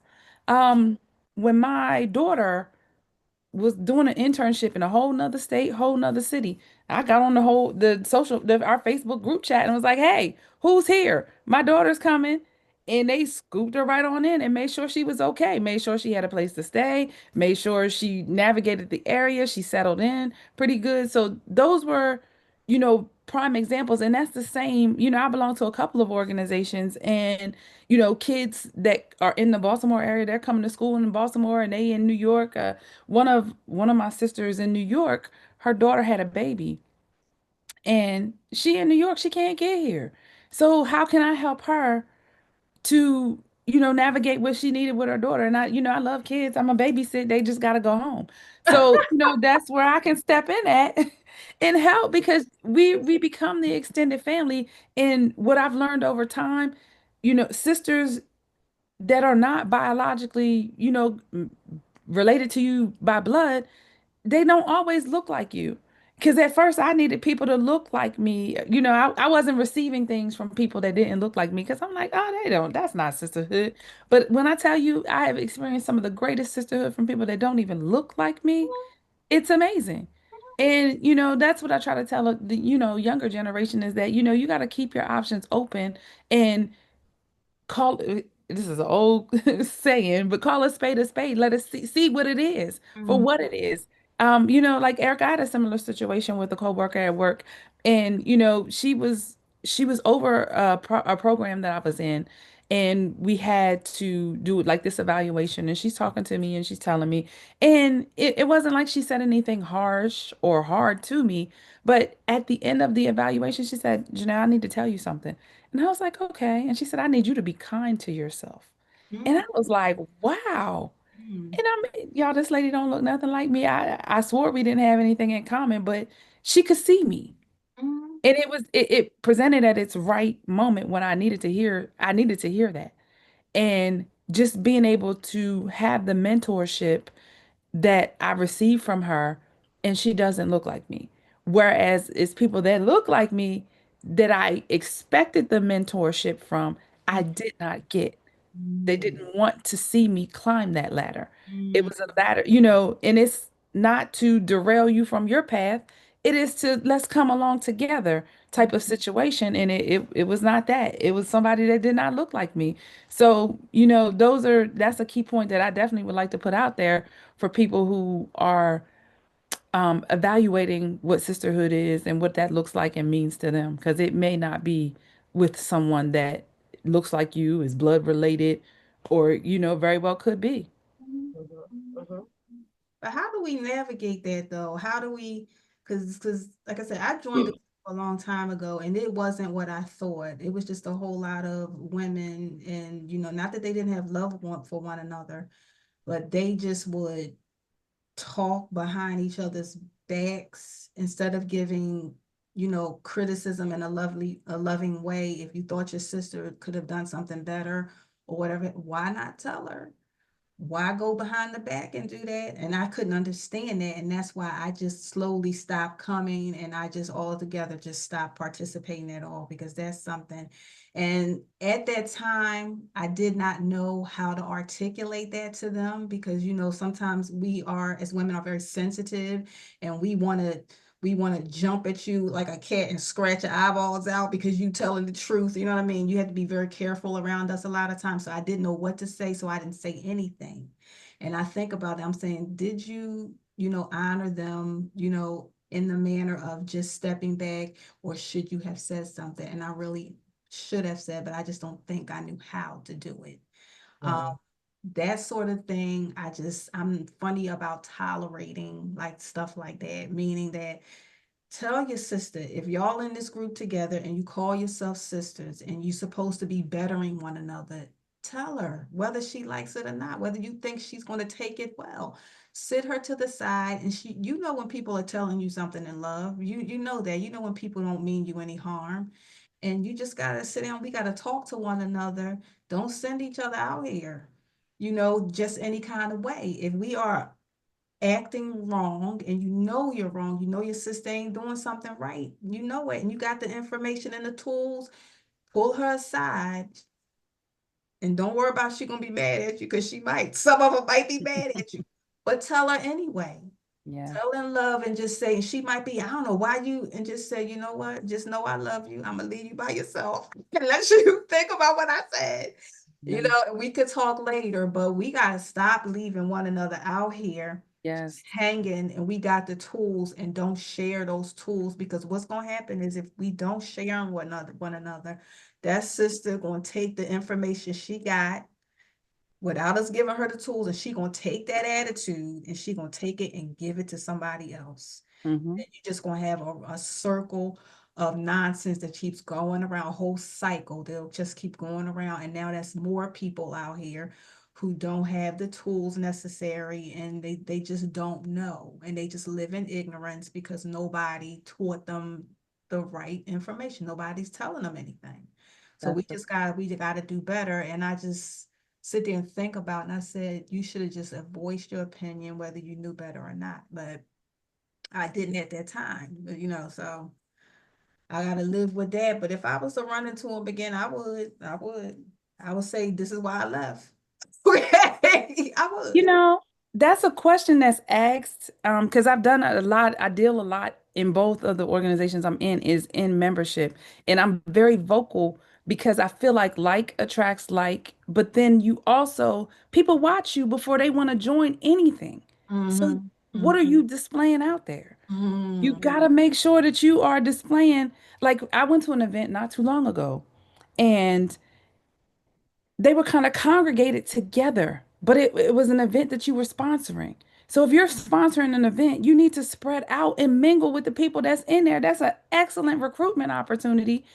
Um, when my daughter was doing an internship in a whole nother state, whole nother city. I got on our Facebook group chat and was like, hey, who's here? My daughter's coming. And they scooped her right on in and made sure she was okay, made sure she had a place to stay, made sure she navigated the area, she settled in pretty good. So those were, prime examples. And that's the same, I belong to a couple of organizations and kids that are in the Baltimore area, they're coming to school in Baltimore and they in New York. One of my sisters in New York, her daughter had a baby and she in New York, she can't get here. So how can I help her to, navigate what she needed with her daughter? And I love kids. I'm a babysit. They just got to go home. So, that's where I can step in at and help because we become the extended family. And what I've learned over time, sisters that are not biologically, related to you by blood, they don't always look like you. Because at first I needed people to look like me. I wasn't receiving things from people that didn't look like me because I'm like, oh, that's not sisterhood. But when I tell you, I have experienced some of the greatest sisterhood from people that don't even look like me, it's amazing. And, that's what I try to tell the, younger generation is that, you got to keep your options open and this is an old saying, but call a spade a spade. Let us see what it is for Mhm. what it is. Like Erica, I had a similar situation with a coworker at work, and she was over a program that I was in, and we had to do like this evaluation, and she's talking to me and she's telling me, and it wasn't like she said anything harsh or hard to me, but at the end of the evaluation, she said, Janelle, I need to tell you something. And I was like, okay. And she said, I need you to be kind to yourself. And I was like, wow. Mhm. And y'all, this lady don't look nothing like me. I swore we didn't have anything in common, but she could see me. Mhm. And it presented at its right moment when I needed to hear that. And just being able to have the mentorship that I received from her, and she doesn't look like me. Whereas it's people that look like me that I expected the mentorship from, I did not get. They Mhm. didn't want to see me climb that ladder. It Mhm. was a ladder, and it's not to derail you from your path. It is to let's come along together type of situation. And it was not that. It was somebody that did not look like me. So, that's a key point that I definitely would like to put out there for people who are evaluating what sisterhood is and what that looks like and means to them, because it may not be with someone that looks like you, is blood related, or, very well could be. Mhm. But how do we navigate that though? How do we, because like I said, I joined the group a long time ago and it wasn't what I thought. It was just a whole lot of women and, not that they didn't have love for one another, but they just would talk behind each other's backs instead of giving, criticism in a loving way. If you thought your sister could have done something better or whatever, why not tell her? Why go behind the back and do that? And I couldn't understand that. And that's why I just slowly stopped coming and I just altogether just stopped participating at all because that's something. And at that time, I did not know how to articulate that to them because, sometimes we are, as women, are very sensitive and we want to jump at you like a cat and scratch your eyeballs out because you telling the truth. You know what I mean? You have to be very careful around us a lot of times. So I didn't know what to say, so I didn't say anything. And I think about it, I'm saying, did you, honor them, in the manner of just stepping back, or should you have said something? And I really should have said, but I just don't think I knew how to do it. Um, Mhm. that sort of thing, I'm funny about tolerating like stuff like that, meaning that tell your sister if y'all in this group together and you call yourself sisters and you're supposed to be bettering one another, tell her whether she likes it or not, whether you think she's going to take it well. Sit her to the side and when people are telling you something in love, you know that. You know when people don't mean you any harm. And you just gotta sit down. We gotta talk to one another. Don't send each other out here, just any kind of way. If we are acting wrong and you know you're wrong, your sister ain't doing something right, you know it, and you got the information and the tools, pull her aside and don't worry about she gonna be mad at you because she might. Some of them might be mad at you, but tell her anyway. Yeah. Tell in love and just say, she might be, I don't know why you, and just say, you know what, just know I love you. I'm gonna leave you by yourself and let you think about what I said. Yeah. We could talk later, but we gotta stop leaving one another out here just Yes. hanging, and we got the tools and don't share those tools, because what's gonna happen is if we don't share one another, that sister gonna take the information she got without us giving her the tools, and she gonna take that attitude and she gonna take it and give it to somebody else. Hmm. And you're just gonna have a circle of nonsense that keeps going around, a whole cycle. They'll just keep going around. And now that's more people out here who don't have the tools necessary, and they just don't know. And they just live in ignorance because nobody taught them the right information. Nobody's telling them anything. So That's the we gotta do better. And I just sit there and think about it, and I said, you should have just voiced your opinion, whether you knew better or not. But I didn't at that time, so I gotta live with that. But if I was to run into him again, I would say this is why I left. I You would. know, that's a question that's asked because I've done a lot. I deal a lot in both of the organizations I'm in is in membership, and I'm very vocal because I feel like attracts like, but then you also people watch you before they want to join anything. So Mm-hmm. what are you displaying out there? You Mm-hmm. gotta make sure that you are displaying. Like I went to an event not too long ago, and they were kind of congregated together, but it was an event that you were sponsoring. So if you're sponsoring an event, you need to spread out and mingle with the people that's in there. That's an excellent recruitment opportunity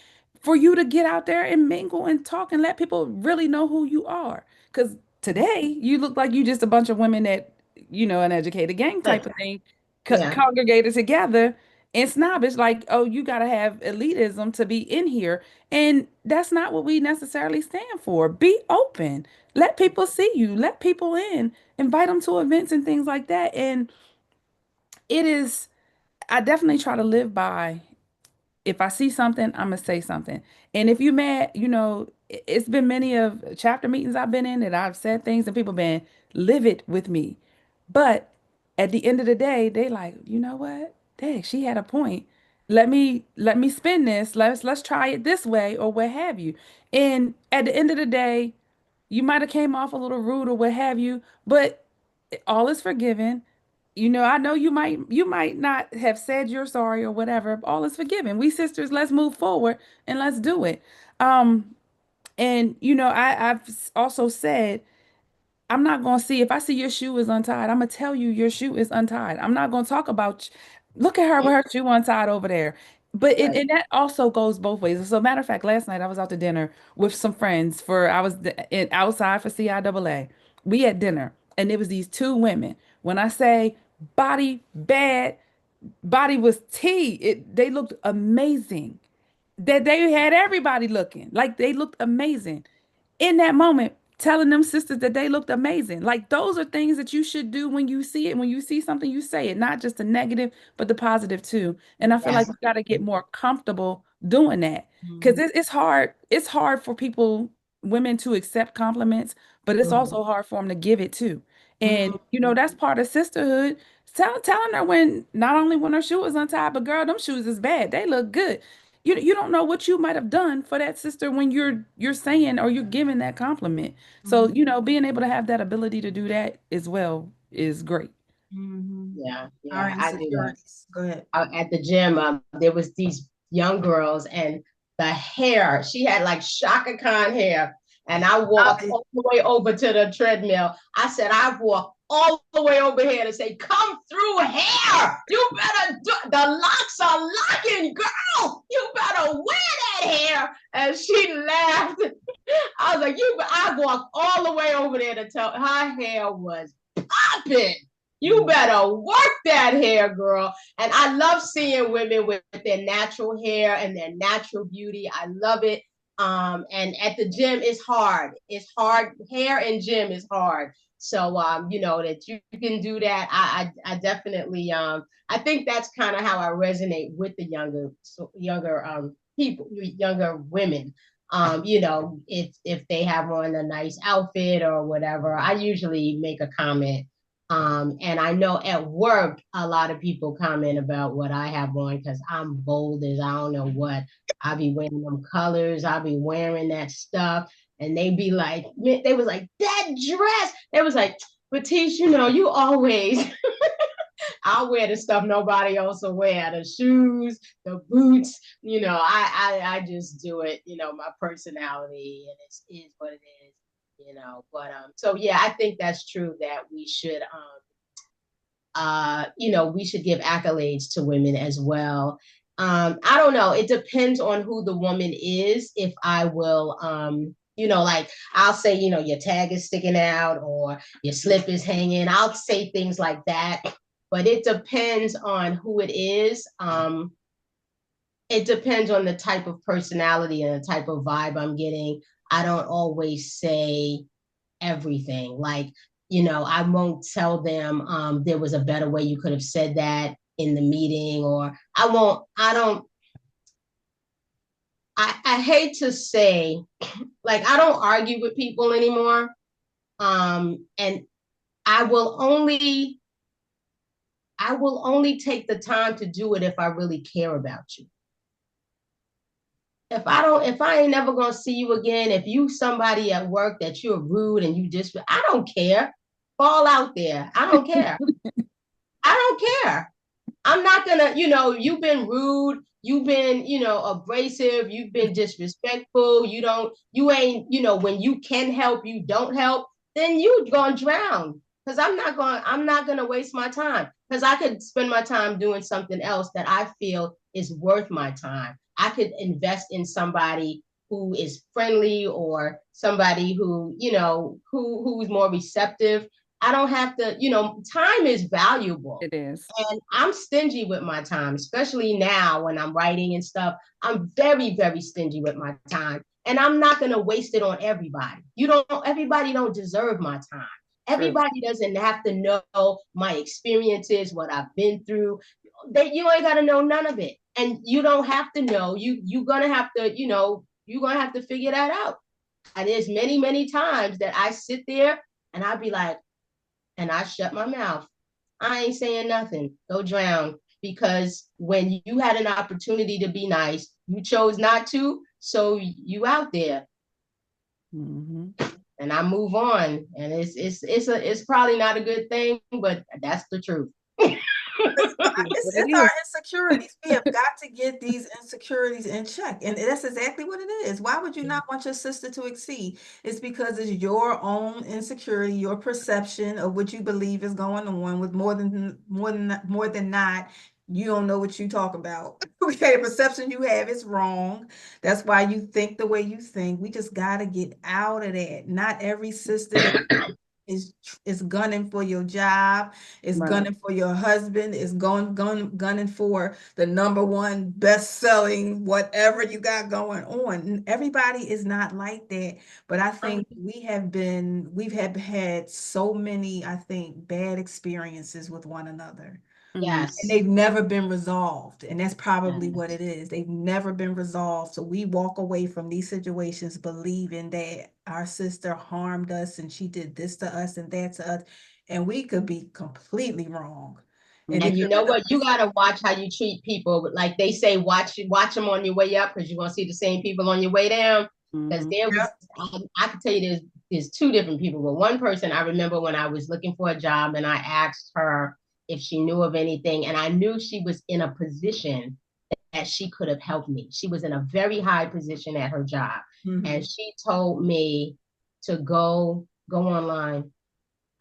for you to get out there and mingle and talk and let people really know who you are. Because today you look like you just a bunch of women that, an educated gang type Like, of thing, yeah, congregated together and snobbish, like, oh, you got to have elitism to be in here. And that's not what we necessarily stand for. Be open. Let people see you. Let people in. Invite them to events and things like that. And it is, I definitely try to live by if I see something, I'm gonna say something. And if you mad, it's been many of chapter meetings I've been in that I've said things and people been livid with me. But at the end of the day, they like, you know what? Dang, she had a point. let me spin this. Let's try it this way or what have you. And at the end of the day, you might have came off a little rude or what have you, but all is forgiven. I know you might not have said you're sorry or whatever. All is forgiven. We sisters, let's move forward and let's do it. Um, and I've also said I'm not going to see if I see your shoe is untied. I'm going to tell you your shoe is untied. I'm not going to talk about, look at her with her shoe untied over there. But Right. and that also goes both ways. So, matter of fact, last night I was out to dinner with some friends I was outside for CIAA. We had dinner and there was these two women. When I say body bad, body was tea. They looked amazing. That they had everybody looking like they looked amazing in that moment, telling them sisters that they looked amazing. Like those are things that you should do when you see it. When you see something, you say it, not just the negative, but the positive too. And I feel like Yes. we got to get more comfortable doing that because Mhm. it's hard. It's hard for people, women, to accept compliments, but it's Mhm. also hard for them to give it too. And Mhm. that's part of sisterhood. Telling her when not only when her shoe is untied, but girl, them shoes is bad. They look good. You don't know what you might have done for that sister when you're saying or you're giving that compliment. So, Mhm. being able to have that ability to do that as well is great. Mhm. Yeah, Our yeah, I do that. insecurities. Go ahead. At the gym, there was these young girls, and the hair, she had like Shaka Khan hair. And I walked Uh, all the way over to the treadmill. I said, I walked all the way over here to say, come through hair. You better do, the locks are locking, girl. You better wear that hair. And she laughed. I was like, I walked all the way over there to tell her hair was popping. You better work that hair, girl. And I love seeing women with their natural hair and their natural beauty. I love it. And at the gym, it's hard. It's hard. Hair and gym is hard. So, that you can do that. I definitely, I think that's kind of how I resonate with the younger people, younger women. If they have on a nice outfit or whatever, I usually make a comment. And I know at work, a lot of people comment about what I have on because I'm bold as I don't know what. I'll be wearing them colors, I'll be wearing that stuff. And they be like, they was like, that dress. They was like, Batish, you always, I'll wear the stuff nobody else will wear, the shoes, the boots. I just do it, my personality, and it is what it is. But so yeah, I think that's true that we should give accolades to women as well. I don't know. It depends on who the woman is. If I will, like I'll say, your tag is sticking out or your slip is hanging. I'll say things like that, but it depends on who it is. It depends on the type of personality and the type of vibe I'm getting. I don't always say everything. Like, I won't tell them there was a better way you could have said that in the meeting, or I hate to say, like, I don't argue with people anymore. And I will only I will only take the time to do it if I really care about you. If I ain't never gonna see you again, if you somebody at work that you're rude and I don't care. Fall out there. I don't care. I don't care. I'm not gonna, you've been rude, you've been, abrasive, you've been disrespectful, you ain't, when you can help, you don't help, then you gonna drown. Because I'm not gonna waste my time. Because I could spend my time doing something else that I feel is worth my time. I could invest in somebody who is friendly or somebody who's more receptive. I don't have to, time is valuable. It is. And I'm stingy with my time, especially now when I'm writing and stuff. I'm very, very stingy with my time. And I'm not going to waste it on everybody. Everybody don't deserve my time. True. Everybody doesn't have to know my experiences, what I've been through. You ain't got to know none of it. And you don't have to know. You're going to have to, you're going to have to figure that out. And there's many, many times that I sit there and I'll be like, and I shut my mouth. I ain't saying nothing. Go drown. because when you had an opportunity to be nice, you chose not to. So you out there. Mm-hmm. And I move on, and it's probably not a good thing, but that's the truth. It's our insecurities. We have got to get these insecurities in check. And that's exactly what it is. Why would you not want your sister to exceed? It's because it's your own insecurity, your perception of what you believe is going on with more than not. You don't know what you talk about. Okay, the perception you have is wrong. That's why you think the way you think. We just got to get out of that. Not every sister that is gunning for your job, is Right. gunning for your husband, is gunning for the number 1 best-selling whatever you got going on. Everybody is not like that, but I think we've had so many, I think, bad experiences with one another. Yes. And they've never been resolved. And that's probably Yes. what it is. They've never been resolved. So we walk away from these situations believing that our sister harmed us and she did this to us and that to us. And we could be completely wrong. And And you know what? You gotta watch how you treat people. Like they say, watch them on your way up, because you're gonna see the same people on your way down. Because there was, I can tell you, there's 2 different people. But one person, I remember when I was looking for a job, and I asked her if she knew of anything, and I knew she was in a position that she could have helped me. She was in a very high position at her job, and she told me to go online.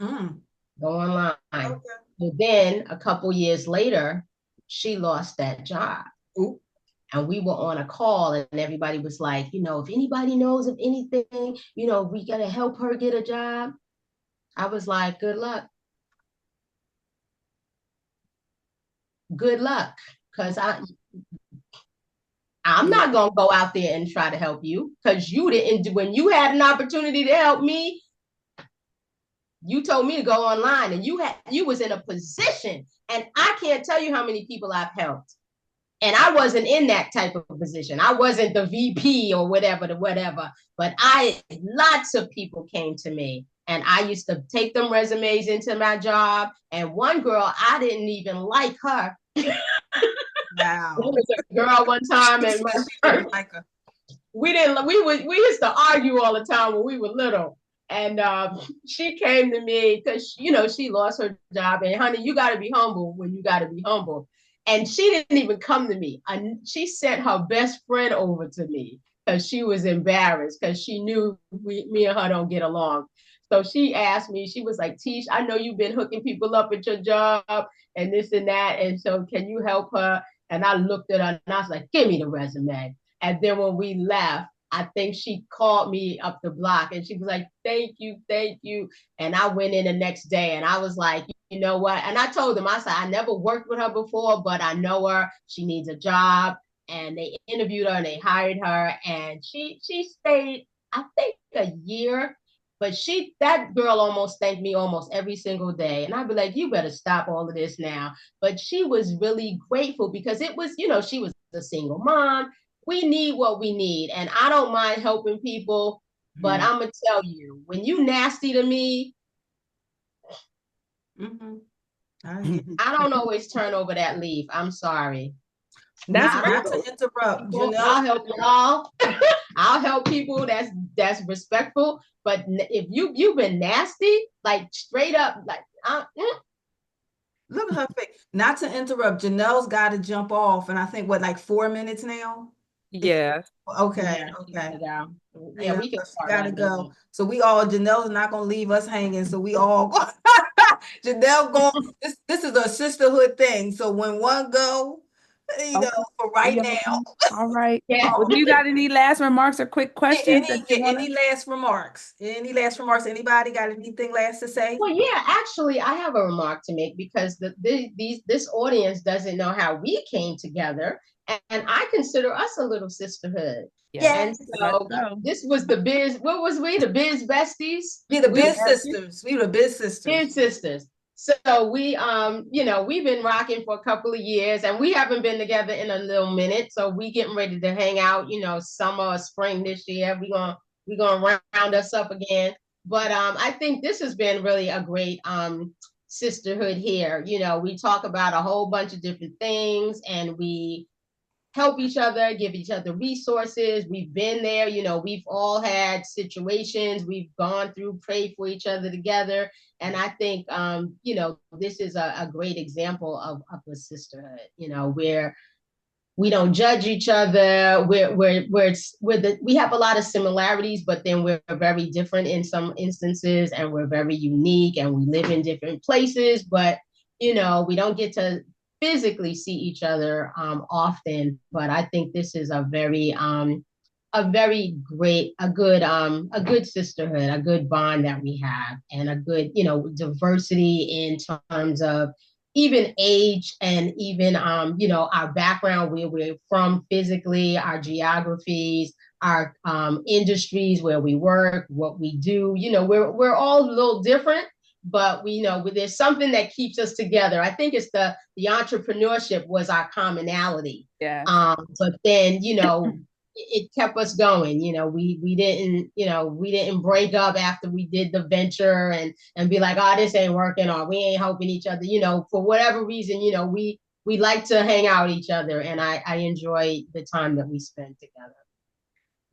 Go online. Okay. But then a couple years later, she lost that job. Ooh. And we were on a call, and everybody was like, if anybody knows of anything, we got to help her get a job. I was like, good luck. Good luck. Because I'm not going to go out there and try to help you, because you didn't, when you had an opportunity to help me, you told me to go online, and you was in a position, and I can't tell you how many people I've helped. And I wasn't in that type of position. I wasn't the VP or whatever, but lots of people came to me, and I used to take them resumes into my job. And one girl, I didn't even like her. Wow. There was a girl one time in my church. We used to argue all the time when we were little. And she came to me because, she lost her job. And honey, you got to be humble when you got to be humble. And she didn't even come to me. She sent her best friend over to me because she was embarrassed, because she knew me and her don't get along. So she asked me, she was like, Tish, I know you've been hooking people up at your job and this and that. And so can you help her? And I looked at her and I was like, give me the resume. And then when we left, I think she called me up the block and she was like, thank you. And I went in the next day and I was like, you know what? And I told them, I said, I never worked with her before, but I know her. She needs a job. And they interviewed her and they hired her. And she stayed, I think, a year. But that girl almost thanked me almost every single day. And I'd be like, you better stop all of this now. But she was really grateful because it was, she was a single mom. We need what we need. And I don't mind helping people, but I'm going to tell you, when you nasty to me, I don't always turn over that leaf. I'm sorry. Not to interrupt, Janelle. I'll help y'all. I'll help people that's respectful. But if you've been nasty, like straight up, like look at her face. Not to interrupt, Janelle's got to jump off, and I think like 4 minutes now. Yeah. Okay. Yeah, we can gotta go. So Janelle's not gonna leave us hanging. So we all go. Janelle this is a sisterhood thing. So when one go, for right now. All right. Yeah. Well, do you got any last remarks or quick questions? Any last remarks? Anybody got anything last to say? Well, yeah, actually, I have a remark to make, because this audience doesn't know how we came together, and I consider us a little sisterhood. Yeah. And so this was the biz. What was we? The biz besties. We the biz sisters. We the biz sisters. Biz sisters. So we, we've been rocking for a couple of years, and we haven't been together in a little minute. So we getting ready to hang out, summer or spring this year. We're gonna round us up again. But I think this has been really a great sisterhood here. You know, we talk about a whole bunch of different things, and we help each other, give each other resources. We've been there, you know, we've all had situations we've gone through, prayed for each other together. And I think, you know, this is a great example of a sisterhood, you know, where we don't judge each other. We have a lot of similarities, but then we're very different in some instances, and we're very unique, and we live in different places, but you know, we don't get to physically see each other often. But I think this is a very great, a good sisterhood, a good bond that we have, and a good, you know, diversity in terms of even age, and even you know, our background, where we're from physically, our geographies, our industries where we work, what we do. You know, we're all a little different, but we, you know, there's something that keeps us together. I think it's the entrepreneurship was our commonality. Yeah. But then, you know, it kept us going. You know, we didn't, you know, we didn't break up after we did the venture and be like, oh, this ain't working, or we ain't helping each other. You know, for whatever reason, you know, we like to hang out with each other, and I enjoy the time that we spend together.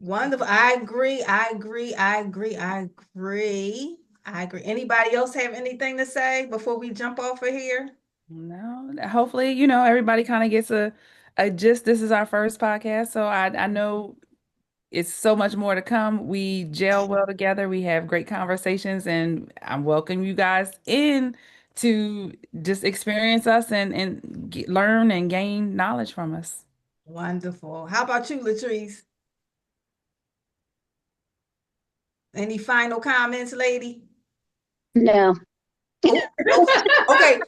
Wonderful. I agree. I agree. I agree. I agree. I agree. Anybody else have anything to say before we jump off of here? No, hopefully, you know, everybody kind of gets a gist. This is our first podcast, so I know it's so much more to come. We gel well together. We have great conversations, and I welcome you guys in to just experience us and learn and gain knowledge from us. Wonderful. How about you, Latrice? Any final comments, lady? No. Oh, okay.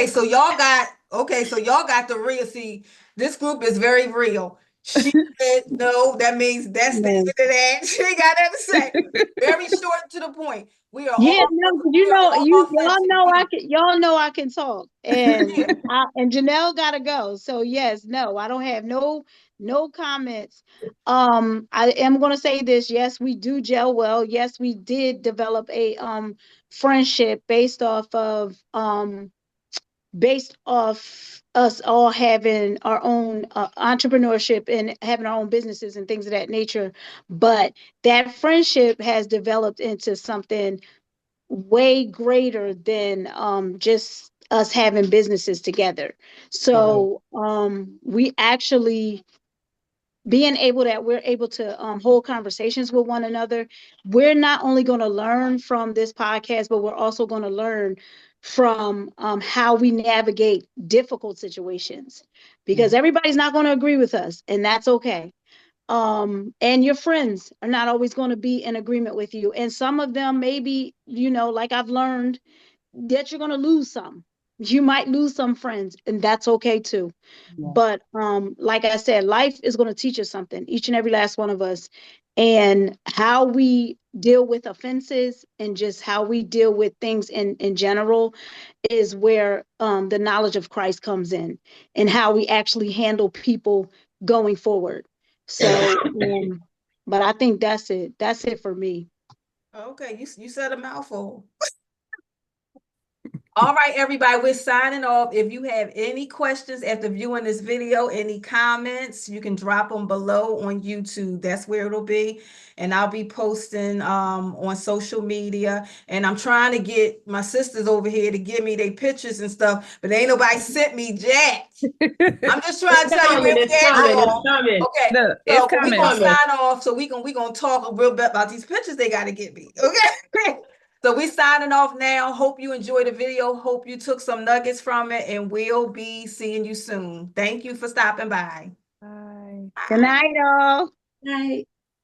So y'all got the real. See, this group is very real. She said no. That means that's the end No. of that. She ain't got nothing to say. Very short to the point. We are Yeah, all no, 'cause we you are know, all y'all authentic know people. y'all know I can talk, and Yeah. and Janelle gotta go. So yes, no, I don't have no comments. I am gonna say this. Yes, we do gel well. Yes, we did develop a friendship based off us all having our own entrepreneurship and having our own businesses and things of that nature. But that friendship has developed into something way greater than just us having businesses together. So we actually being able that we're able to hold conversations with one another. We're not only going to learn from this podcast, but we're also going to learn from how we navigate difficult situations, because everybody's not going to agree with us, and that's okay. And your friends are not always going to be in agreement with you, and some of them maybe, you know, like I've learned, that you're going to lose some. You might lose some friends, and that's okay too. Yeah. But like I said, life is going to teach us something, each and every last one of us. And how we deal with offenses and just how we deal with things in general is where the knowledge of Christ comes in, and how we actually handle people going forward. So, but I think that's it. That's it for me. Okay, you said a mouthful. All right, everybody, we're signing off. If you have any questions after viewing this video, any comments, you can drop them below on YouTube. That's where it'll be. And I'll be posting on social media. And I'm trying to get my sisters over here to give me their pictures and stuff, but ain't nobody sent me jack. I'm just trying to tell you where we It's at, coming. It's y'all. coming. Okay. No, it's So but we coming. gonna sign off. So we gonna talk a real bit about these pictures they gotta get me. Okay. So we signing off now. Hope you enjoyed the video. Hope you took some nuggets from it, and we'll be seeing you soon. Thank you for stopping by. Bye. Good night, all. Right.